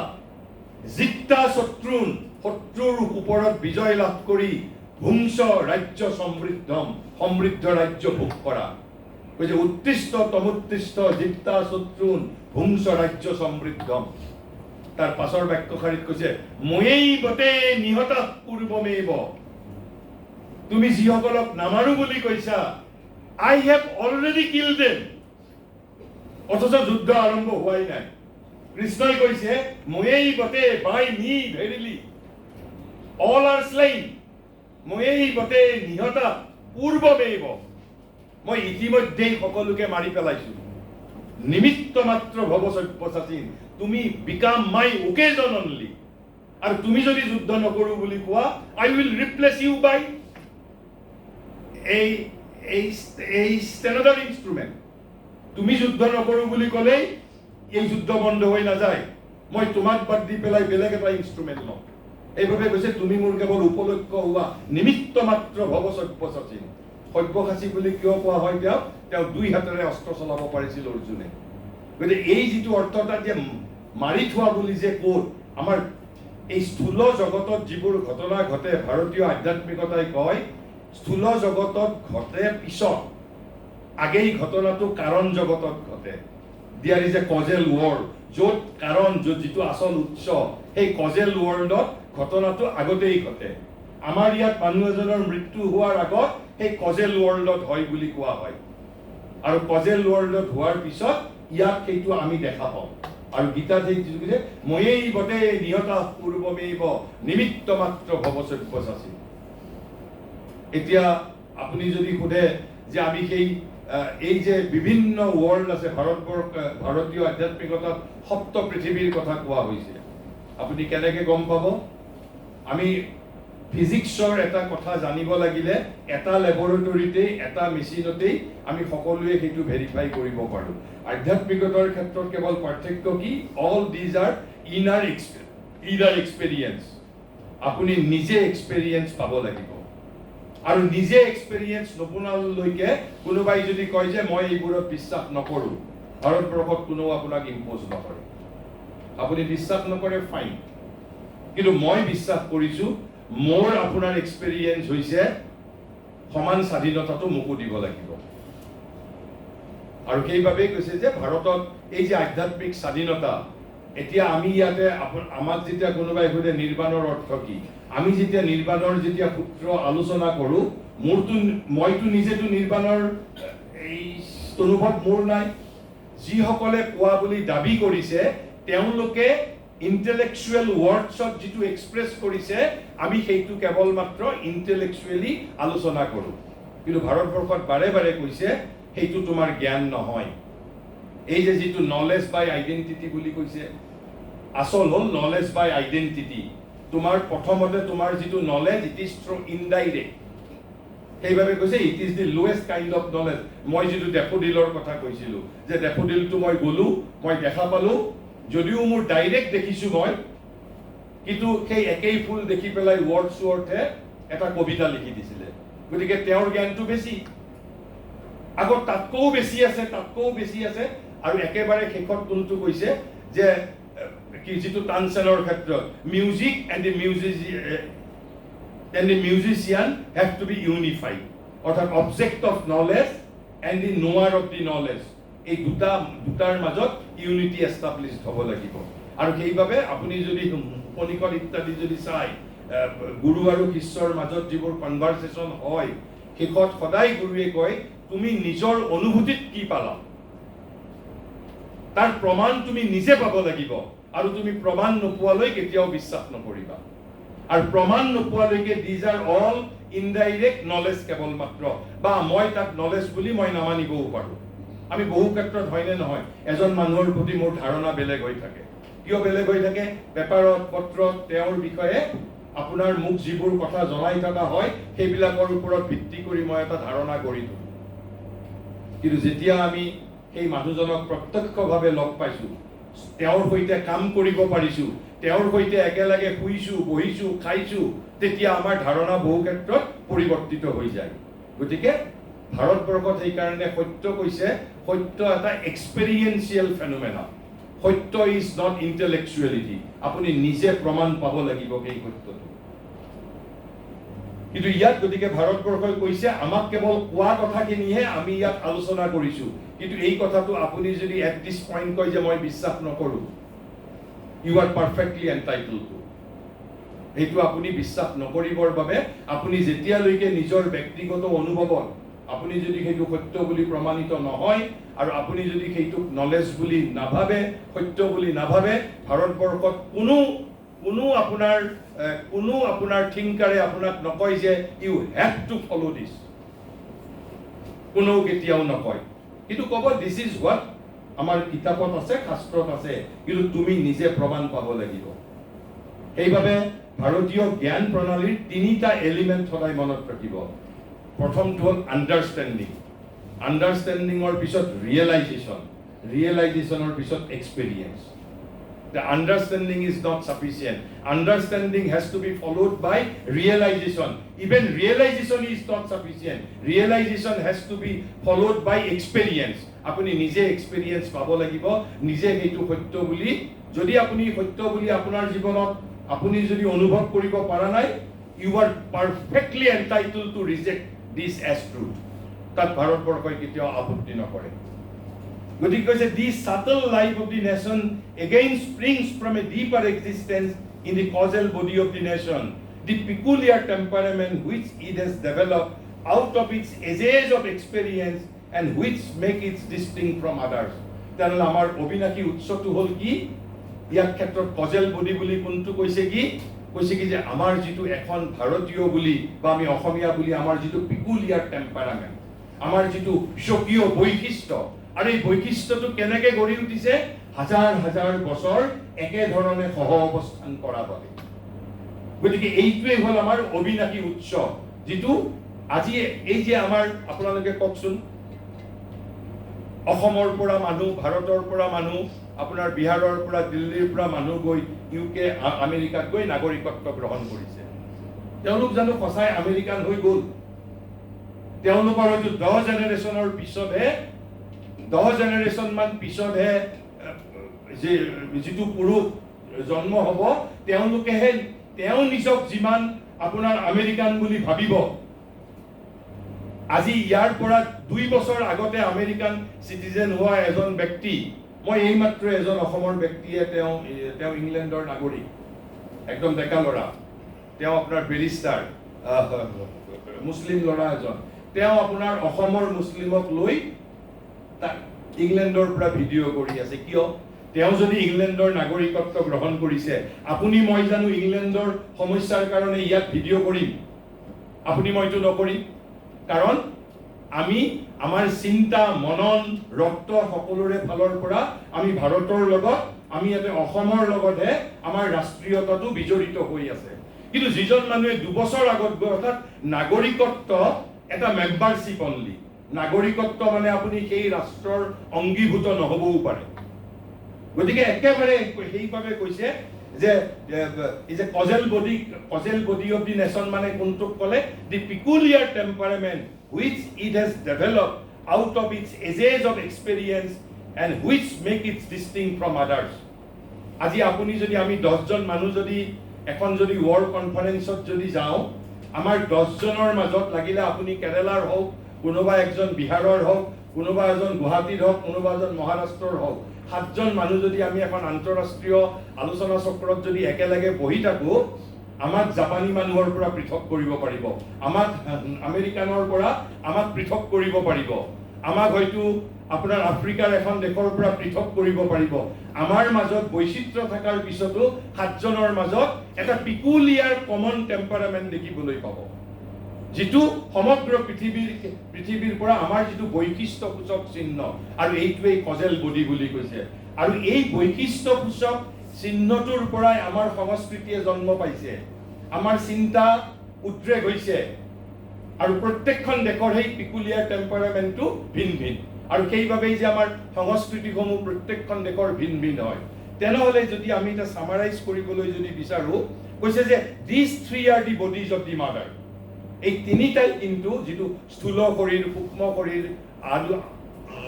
জিত্তা শত্ৰুৰ ওপৰত বিজয় লাভ কৰি ভুংস ৰাজ্য সমৃদ্ধ ৰাজ্য ভোগ কৰা কৈছে উত্তিষ্ঠ তমুত্তিষ্ঠ জিত্তা শত্ৰুন ভুংস ৰাজ্য সমৃদ্ধম তাৰ পাছৰ বাক্যশাৰীত কৈছে ময়েই বতে নিহত পূৰ্বমেব তুমি যিসকলক নামাৰো বুলি কৈছা আই হেভ অলৰেডি কিল্ড দেম অথচ যুদ্ধ আৰম্ভ হোৱাই নাই কৃষ্ণই কৈছে ময়েই বতে বাই মি ভেৰিলি all are slain ময়েই বতে নিহত পূৰ্বমেব মই ইতিমধ্যেই সকলোকে মাৰি পেলাইছো নিমিত্ত মাত্ৰ ভৱ সব্যসাচীন তুমি বিকাম মাই অকেজন অনলি আৰু তুমি যদি যুদ্ধ নকৰো বুলি কোৱা আই উইল ৰিপ্লেস ইউ বাই এই স্টেণ্ডাৰ্ড ইনষ্ট্ৰুমেন্ট তুমি যুদ্ধ নকৰো বুলি ক'লে এই যুদ্ধ বন্ধ হৈ নাযায় মই তোমাক বাদ দি পেলাই বেলেগ এটা ইনষ্ট্ৰুমেন্ট লওঁ এইভাবে কৈছে তুমি মোৰ কেৱল উপলক্ষ্য হোৱা নিমিত্ত মাত্ৰ ভৱ সব্যসাচীন সব্যসাচী বুলি কিয় কোৱা হয় তেওঁ দুই হাতেৰে অস্ত্ৰ চলাব পাৰিছিল অৰ্জুনে গতিকে এই যিটো অৰ্থতা যে মাৰি থোৱা বুলি যে ক'ত আমাৰ এই স্থূল জগতত যিবোৰ ঘটনা ঘটে ভাৰতীয় আধ্যাত্মিকতাই কয় স্থূল জগতত ঘটে পিছত আগেই ঘটনাটো কাৰণ জগতত ঘটে দিয়াৰ ইজ এ কজেল ৱৰ্ল্ড য'ত কাৰণ যিটো আচল উৎস সেই কজেল ৱৰ্ল্ডত ঘটনাটো আগতেই ঘটে আমাৰ ইয়াত মানুহ এজনৰ মৃত্যু হোৱাৰ আগত সেই কজেল ৱৰ্ল্ডত হয় বুলি কোৱা হয় আৰু কজেল ৱৰ্ল্ডত হোৱাৰ পিছত ইয়াত সেইটো আমি দেখা পাওঁ আৰু গীতাত সেই কৈছে ময়েই বতে নিহত পূৰ্বমেব নিমিত্ত মাত্ৰ ভৱ সব্যসাচী এতিয়া আপুনি যদি সোধে যে আমি সেই এই যে বিভিন্ন ৱৰ্ল্ড আছে ভাৰতীয় আধ্যাত্মিকতাত সপ্ত পৃথিৱীৰ কথা কোৱা হৈছে আপুনি কেনেকে গম পাব আমি ফিজিক্সৰ এটা কথা জানিব লাগিলে এটা লেবৰেটৰীতেই এটা মেচিনতেই আমি সকলোৱে সেইটো ভেৰিফাই কৰিব পাৰোঁ আধ্যাত্মিকতাৰ ক্ষেত্ৰত কেৱল পাৰ্থক্য কি all these are inner experience আপুনি নিজে এক্সপেৰিয়েঞ্চ পাব লাগিব আৰু নিজে এক্সপেৰিয়েঞ্চ নপোৱালৈকে কোনোবাই যদি কয় যে মই এইবোৰত বিশ্বাস নকৰোঁ ভাৰতবৰ্ষত কোনো আপোনাক ইম্প'জ নকৰে আপুনি বিশ্বাস নকৰে ফাইন কিন্তু মই বিশ্বাস কৰিছোঁ মোৰ আপোনাৰ এক্সপেৰিয়েঞ্চ হৈছে সমান স্বাধীনতাটো মোকো দিব লাগিব আৰু সেইবাবেই কৈছে যে ভাৰতত এই যে আধ্যাত্মিক স্বাধীনতা এতিয়া আমি ইয়াতে আমাক যেতিয়া কোনোবাই সোধে নিৰ্বাণৰ অৰ্থ কি আমি যেতিয়া নিৰ্বাণৰ যেতিয়া সূত্ৰ আলোচনা কৰোঁ মইতো নিজেতো নিৰ্বাণৰ এই অনুভৱ মোৰ নাই যিসকলে কোৱা বুলি দাবী কৰিছে তেওঁলোকে ইন্টেলেকচুৱেল ৱৰ্ডছত যিটো এক্সপ্ৰেছ কৰিছে আমি সেইটো কেৱল মাত্ৰ ইন্টেলেকচুৱেলি আলোচনা কৰোঁ কিন্তু ভাৰতবৰ্ষত বাৰে বাৰে কৈছে সেইটো তোমাৰ জ্ঞান নহয় এই যে যিটো নলেজ বাই আইডেন্টিটি বুলি কৈছে আসল হ'ল নলেজ বাই আইডেন্টিটি তোমাৰ প্ৰথমতে তোমাৰ যিটো knowledge it is through indirect সেইবাবে কৈছে it is the lowest kind of knowledge মই যিটো ডেফোডিলৰ কথা কৈছিলোঁ যে ডেফোডিলটো মই গ'লোঁ মই দেখা পালোঁ যদিও মোৰ ডাইৰেক্ট দেখিছোঁ মই কিন্তু সেই একেই ফুল দেখি পেলাই ৱৰ্ডছৱৰ্থে এটা কবিতা লিখি দিছিলে গতিকে তেওঁৰ জ্ঞানটো বেছি আগত তাতকৈও বেছি আছে আৰু একেবাৰে শেষত কোনটো কৈছে যে কি যিটো তানচেনৰ ক্ষেত্ৰত music and the musician have to be unified অৰ্থাৎ object of knowledge and the knower of the knowledge এই দুটাৰ মাজত ইউনিটি এষ্টাব্লিছড হ'ব লাগিব আৰু সেইবাবে আপুনি যদি উপনিষদ ইত্যাদি যদি চাই গুৰু আৰু শিষ্যৰ মাজত যিবোৰ কনভাৰচেশ্যন হয় শেষত সদায় গুৰুৱে কয় তুমি নিজৰ অনুভূতিত কি পালা তাৰ প্ৰমাণ তুমি নিজে পাব লাগিব আৰু তুমি প্ৰমাণ নোপোৱালৈ কেতিয়াও বিশ্বাস নকৰিবা আৰু প্ৰমাণ নোপোৱালৈকে these are all indirect knowledge কেৱল মাত্ৰ বা মই তাক নলেজ বুলি মই নামানিবও পাৰোঁ আমি বহু ক্ষেত্ৰত হয়নে নহয় এজন মানুহৰ প্ৰতি মোৰ ধাৰণা বেলেগ হৈ থাকে কিয় বেলেগ হৈ থাকে পেপাৰত পত্ৰত তেওঁৰ বিষয়ে আপোনাৰ মোক যিবোৰ কথা জনাই থকা হয় সেইবিলাকৰ ওপৰত ভিত্তি কৰি মই এটা ধাৰণা কৰি দিওঁ কিন্তু যেতিয়া আমি সেই মানুহজনক প্ৰত্যক্ষভাৱে লগ পাইছোঁ তেওঁৰ সৈতে কাম কৰিব পাৰিছোঁ তেওঁৰ সৈতে একেলগে শুইছোঁ বহিছোঁ খাইছোঁ তেতিয়া আমাৰ ধাৰণা বহু ক্ষেত্ৰত পৰিৱৰ্তিত হৈ যায় গতিকে ভাৰতবৰ্ষত সেইকাৰণে সত্য কৈছে সত্য এটা এক্সপেৰিয়েঞ্চিয়েল ফেনোমেনা সত্য ইজ নট ইণ্টেলেকচুৱেলিটি আপুনি নিজে প্ৰমাণ পাব লাগিব সেই সত্যটো কিন্তু ইয়াত গতিকে ভাৰতবৰ্ষই কৈছে আমাক কেৱল কোৱা কথাখিনিহে আমি ইয়াত আলোচনা কৰিছোঁ কিন্তু এই কথাটো আপুনি যদি এট দিছ পইণ্ট কয় যে মই বিশ্বাস নকৰোঁ ইউ আৰ পাৰফেক্টলি এণ্টাইটল টু সেইটো আপুনি বিশ্বাস নকৰিবৰ বাবে আপুনি যেতিয়ালৈকে নিজৰ ব্যক্তিগত অনুভৱত আপুনি যদি সেইটো সত্য বুলি প্ৰমাণিত নহয় আৰু আপুনি যদি সেইটোক নলেজ বুলি নাভাবে সত্য বুলি নাভাবে ভাৰতবৰ্ষত কোনো আপোনাৰ থিংকাৰে আপোনাক নকয় যে ইউ হেভ টু ফলো দিছ কোনেও কেতিয়াও নকয় কিন্তু ক'ব দিছ ইজ হোৱাট আমাৰ কিতাপত আছে শাস্ত্ৰত আছে কিন্তু তুমি নিজে প্ৰমাণ পাব লাগিব সেইবাবে ভাৰতীয় জ্ঞান প্ৰণালীৰ তিনিটা এলিমেণ্ট সদায় মনত ৰাখিব প্ৰথমটো হ'ল আণ্ডাৰষ্টেণ্ডিঙৰ পিছত ৰিয়েলাইজেশ্যনৰ পিছত experience The understanding is not sufficient. Understanding has to be followed by realization. Even realization is not sufficient. Realization has to be followed by experience. আপুনি নিজে এক্সপেৰিয়েঞ্চ পাব লাগিব নিজে সেইটো সত্য বুলি যদি আপুনি সত্য বুলি আপোনাৰ জীৱনত আপুনি যদি অনুভৱ কৰিব পৰা নাই you are perfectly entitled to reject this as truth. তাত ভাৰতবৰ্ষই কেতিয়াও আপত্তি নকৰে গতিকে কৈছে the subtle life of the nation again springs from a deeper existence in the causal body of the nation, the peculiar temperament which it has developed out of its ages of experience and which make it distinct from others. তেনেহ'লে আমাৰ অবিনাশী উৎসটো হ'ল কি ইয়াৰ ক্ষেত্ৰত causal body বুলি কোনটো কৈছে কি যে আমাৰ যিটো এখন ভাৰতীয় বুলি বা আমি অসমীয়া বুলি আমাৰ যিটো peculiar temperament আমাৰ যিটো স্বকীয় বৈশিষ্ট্য আৰু এই বৈশিষ্ট্যটো কেনেকৈ গঢ়ি উঠিছে হাজাৰ হাজাৰ বছৰ একেধৰণে সহ অৱস্থান কৰা বাবে গতিকে এইটোৱে হ'ল আমাৰ অবিনাশী উৎস, যিটো আজি এই যে আমাৰ আপোনালোকে কওকচোন, অসমৰ পৰা মানুহ, ভাৰতৰ পৰা মানুহ, আপোনাৰ বিহাৰৰ পৰা, দিল্লীৰ পৰা মানুহ গৈ UK আমেৰিকাত গৈ নাগৰিকত্ব গ্ৰহণ কৰিছে। তেওঁলোক জানো সঁচাই আমেৰিকান হৈ গ'ল? তেওঁলোকৰ হয়তো 10 জেনেৰেশ্যনৰ পিছতহে, 10 জেনেৰেশ্যন মান পিছতহে যিটো পুৰুষ জন্ম হ'ব, তেওঁলোকেহে তেওঁ নিজক যিমান আপোনাৰ আমেৰিকান বুলি ভাবিব। আজি ইয়াৰ পৰা 2 বছৰ আগতে আমেৰিকান চিটিজেন হোৱা এজন ব্যক্তি, মই এইমাত্ৰ এজন অসমৰ ব্যক্তিয়ে, তেওঁ ইংলেণ্ডৰ নাগৰিক, একদম ডেকা ল'ৰা, তেওঁ আপোনাৰ বেৰিষ্টাৰ, মুছলিম ল'ৰা এজন, তেওঁ আপোনাৰ অসমৰ মুছলিমক লৈ ইংলেণ্ডৰ পৰা ভিডিঅ' কৰি আছে। কিয়? তেওঁ যদি ইংলেণ্ডৰ নাগৰিকত্ব গ্ৰহণ কৰিছে, আপুনি মই জানো ইংলেণ্ডৰ সমস্যাৰ কাৰণে ইয়াত ভিডিঅ' কৰিম? আপুনি মইতো নকৰিম। কাৰণ আমি আমাৰ চিন্তা, মনন, ৰক্ত সকলোৰে ফালৰ পৰা আমি ভাৰতৰ লগত, আমি ইয়াতে অসমৰ লগতহে আমাৰ ৰাষ্ট্ৰীয়তাটো বিজড়িত হৈ আছে। কিন্তু যিজন মানুহে 2 বছৰ আগত গৈ, অৰ্থাৎ নাগৰিকত্ব এটা মেম্বাৰশ্বিপ অনলি, নাগৰিকত্ব মানে আপুনি সেই ৰাষ্ট্ৰৰ অংগীভূত নহ'বও পাৰে। গতিকে একেবাৰে সেইভাৱে কৈছে যে এই যে কজেল বডি অফ দি নেশ্যন মানে কোনটোক ক'লে? দি peculiar টেম্পাৰামেণ্ট which it has developed out of its ages of experience and which make it distinct from others. আজি আপুনি যদি, আমি 10 জন মানুহ যদি এখন যদি ৱৰ্ল্ড কনফাৰেন্সত যদি যাওঁ, আমাৰ 10 জনৰ মাজত লাগিলে আপুনি কেৰেলাৰ হওক, কোনোবা একজন বিহাৰৰ হওক, কোনোবা এজন গুৱাহাটীৰ হওক, কোনোবা এজন মহাৰাষ্ট্ৰৰ হওক, 7 জন মানুহ যদি আমি এখন আন্তঃৰাষ্ট্ৰীয় আলোচনা চক্ৰত যদি একেলগে বহি থাকো, আমাক জাপানী মানুহৰ পৰা পৃথক কৰিব পাৰিব, আমাক আমেৰিকানৰ পৰা আমাক পৃথক কৰিব পাৰিব, আমাক হয়তো আপোনাৰ আফ্ৰিকাৰ এখন দেশৰ পৰা পৃথক কৰিব পাৰিব। আমাৰ মাজত বৈচিত্ৰ্য থকাৰ পিছতো 7 জনৰ মাজত এটা পিকুলিয়াৰ কমন টেম্পাৰামেণ্ট দেখিবলৈ পাব, যিটো সমগ্ৰ পৃথিৱীৰ পৰা আমাৰ যিটো বৈশিষ্ট্যসূচক চিহ্ন, আৰু এইটোৱেই কজেল বডি বুলি কৈছে। আৰু এই বৈশিষ্ট্যসূচক চিহ্নটোৰ পৰাই আমাৰ সংস্কৃতিয়ে জন্ম পাইছে, আমাৰ চিন্তা উদ্ৰেক হৈছে, আৰু প্ৰত্যেকখন দেশৰ সেই পিকুলিয়াৰ টেম্পাৰামেণ্টটো ভিন ভিন, আৰু সেইবাবেই যে আমাৰ সংস্কৃতিসমূহ প্ৰত্যেকখন দেশৰ ভিন ভিন হয়। তেনেহ'লে যদি আমি এটা সামাৰাইজ কৰিবলৈ যদি বিচাৰো, কৈছে যে দিছ 3 are the bodies of the mother. এই তিনিটাই কিন্তু, যিটো স্থূল শৰীৰ, সূক্ষ্ম শৰীৰ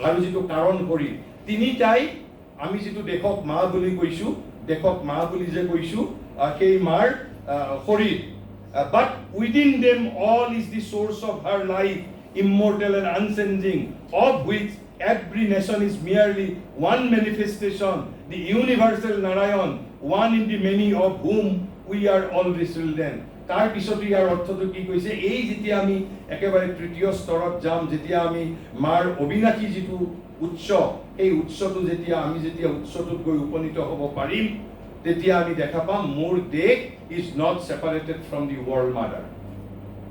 আৰু যিটো কাৰণ শৰীৰ, তিনিটাই আমি যিটো দেশক মা বুলি কৈছো, দেশক মা বুলি যে কৈছো, সেই মাৰ শৰীৰ। But within them all is the source of her life, immortal and unchanging, of which every nation is merely one manifestation, the universal Narayan, one in the many, of whom we are all the children. তাৰ পিছতো ইয়াৰ অৰ্থটো কি কৈছে? এই যেতিয়া আমি একেবাৰে তৃতীয় স্তৰত যাম, যেতিয়া আমি মাৰ অবিনাশী যিটো উৎস, এই উৎসটো যেতিয়া উৎসটোত গৈ উপনীত হ'ব পাৰিম, তেতিয়া আমি দেখা পাম মোৰ দেশ is not separated from the world mother.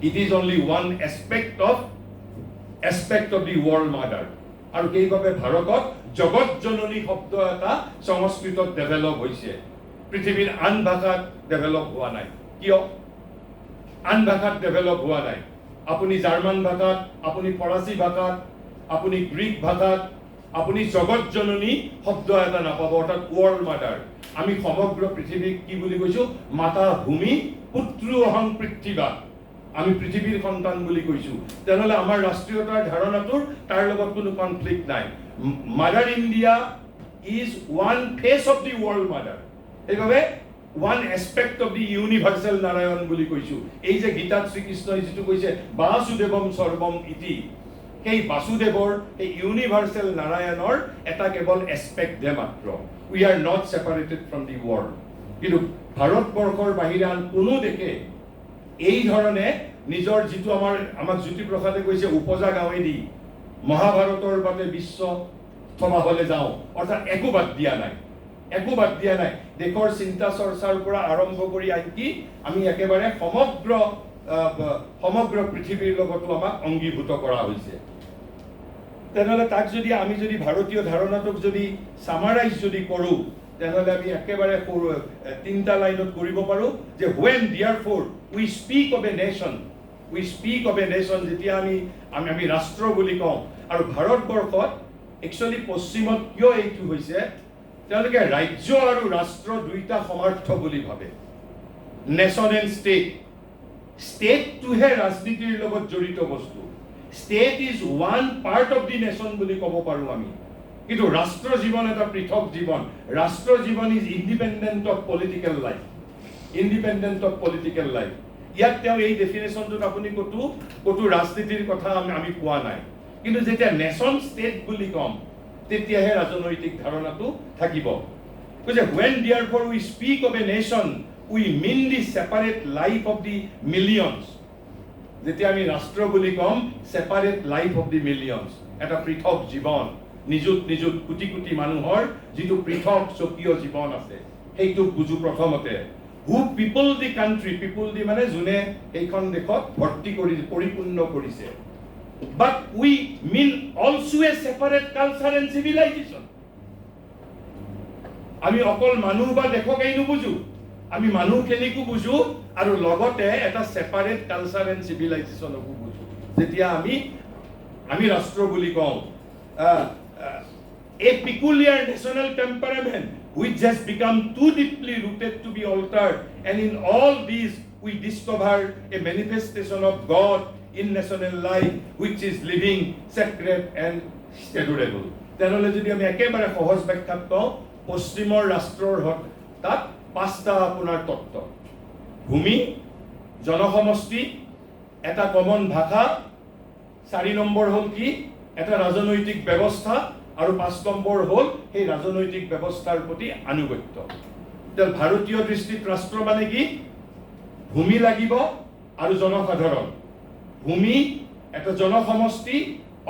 It is only one aspect of the world mother. আৰু সেইবাবে ভাৰতত জগত জননী শব্দ এটা সংস্কৃতত ডেভেলপ হৈছে, পৃথিৱীৰ আন ভাষাত ডেভেলপ হোৱা নাই। কিয় আন ভাষাত ডেভেলপ হোৱা নাই? আপুনি জাৰ্মান ভাষাত, আপুনি ফৰাচী ভাষাত, আপুনি গ্ৰীক ভাষাত আপুনি জগত জননী শব্দ এটা নাপাব, অৰ্থাৎ ৱৰ্ল্ড মাদাৰ। আমি সমগ্ৰ পৃথিৱীক কি বুলি কৈছো? মাতা ভূমি পুত্ৰু অহং পৃথিৱী, আমি পৃথিৱীৰ সন্তান বুলি কৈছো। তেনেহ'লে আমাৰ ৰাষ্ট্ৰীয়তাৰ ধাৰণাটোৰ তাৰ লগত কোনো কনফ্লিক্ট নাই। Mother India is one face of the world mother, সেইবাবে one aspect of the universal Narayan বুলি কৈছো। এই যে গীতাত শ্ৰীকৃষ্ণই যিটো কৈছে বাসুদেৱম সৰ্বম ইতি, সেই বাসুদেৱৰ, এই ইউনিভাৰ্চেল নাৰায়ণৰ এটা কেৱল এছপেক্টহে মাত্ৰ। We are not separated from the world. কিন্তু ভাৰতবৰ্ষৰ বাহিৰে আন কোনো দেশে এই ধৰণে নিজৰ যিটো আমাক জ্যোতিপ্ৰসাদে কৈছে উপজা গাঁৱেদি মহাভাৰতৰ বাবে বিশ্ব সমাহলৈ যাওঁ, অৰ্থাৎ একো বাদ দিয়া নাই। দেশৰ চিন্তা চৰ্চাৰ পৰা আৰম্ভ কৰি আনকি আমি একেবাৰে সমগ্ৰ পৃথিৱীৰ লগতো আমাক অংগীভূত কৰা হৈছে। তেনেহ'লে তাক যদি আমি ভাৰতীয় ধাৰণাটোক যদি সামাৰাইজ যদি কৰোঁ, তেনেহ'লে আমি একেবাৰে তিনিটা লাইনত কৰিব পাৰোঁ যে when therefore we speak of a nation, যেতিয়া আমি ৰাষ্ট্ৰ বুলি কওঁ, আৰু ভাৰতবৰ্ষত একচুৱেলি পশ্চিমত কিয় এইটো হৈছে, তেওঁলোকে ৰাজ্য আৰু ৰাষ্ট্ৰ দুইটা সমাৰ্থ বুলি ভাবে। নেশ্যন এণ্ড ষ্টেট, ষ্টেটটোহে ৰাজনীতিৰ লগত জড়িত বস্তু। State is one part of the nation বুলি ক'ব পাৰোঁ আমি, কিন্তু ৰাষ্ট্ৰ জীৱন এটা পৃথক জীৱন। ৰাষ্ট্ৰ জীৱন is independent of political life, ইয়াত তেওঁ এই ডেফিনেশ্যনটোত আপুনি ক'তো ৰাজনীতিৰ কথা আমি পোৱা নাই। কিন্তু যেতিয়া নেশ্যন ষ্টেট বুলি ক'ম, তেতিয়াহে ৰাজনৈতিক ধাৰণাটো থাকিব। কৈছে when therefore we speak of a nation, we mean the separate life of the millions. যেতিয়া আমি ৰাষ্ট্ৰ বুলি ক'ম, separate life of the millions, এটা পৃথক জীৱন, নিযুত কোটি কোটি মানুহৰ যিটো পৃথক স্বকীয় জীৱন আছে, সেইটো বুজো প্ৰথমতে। who people the country, people দি মানে যোনে এইখন দেশত পৰিপূৰ্ণ কৰিছে। but we mean also a separate culture and civilization. আমি অকল মানুহ বা দেশকেই নুবুজো, আমি মানুহখিনিকো বুজো আৰু লগতে এটা সেপাৰেট কালচাৰ এণ্ড চিভিলাইজেশ্যনকো বুজো। যেতিয়া আমি ৰাষ্ট্ৰ বুলি কওঁ, a peculiar national temperament which has become too deeply rooted to be altered, and in all these we discover a manifestation of God in national life which is living, sacred and adorable. তেনেহ'লে যদি আমি একেবাৰে সহজ ব্যাখ্যাত কওঁ, পশ্চিমৰ ৰাষ্ট্ৰৰ তাত পাঁচটা আপোনাৰ তত্ত্ব: ভূমি, জনসমষ্টি, এটা কমন ভাষা, 4 নম্বৰ হ'ল কি এটা ৰাজনৈতিক ব্যৱস্থা, আৰু 5 নম্বৰ হ'ল সেই ৰাজনৈতিক ব্যৱস্থাৰ প্ৰতি আনুগত্য। ভাৰতীয় দৃষ্টিত ৰাষ্ট্ৰ মানে কি? ভূমি লাগিব আৰু জনসাধাৰণ, ভূমি, এটা জনসমষ্টি,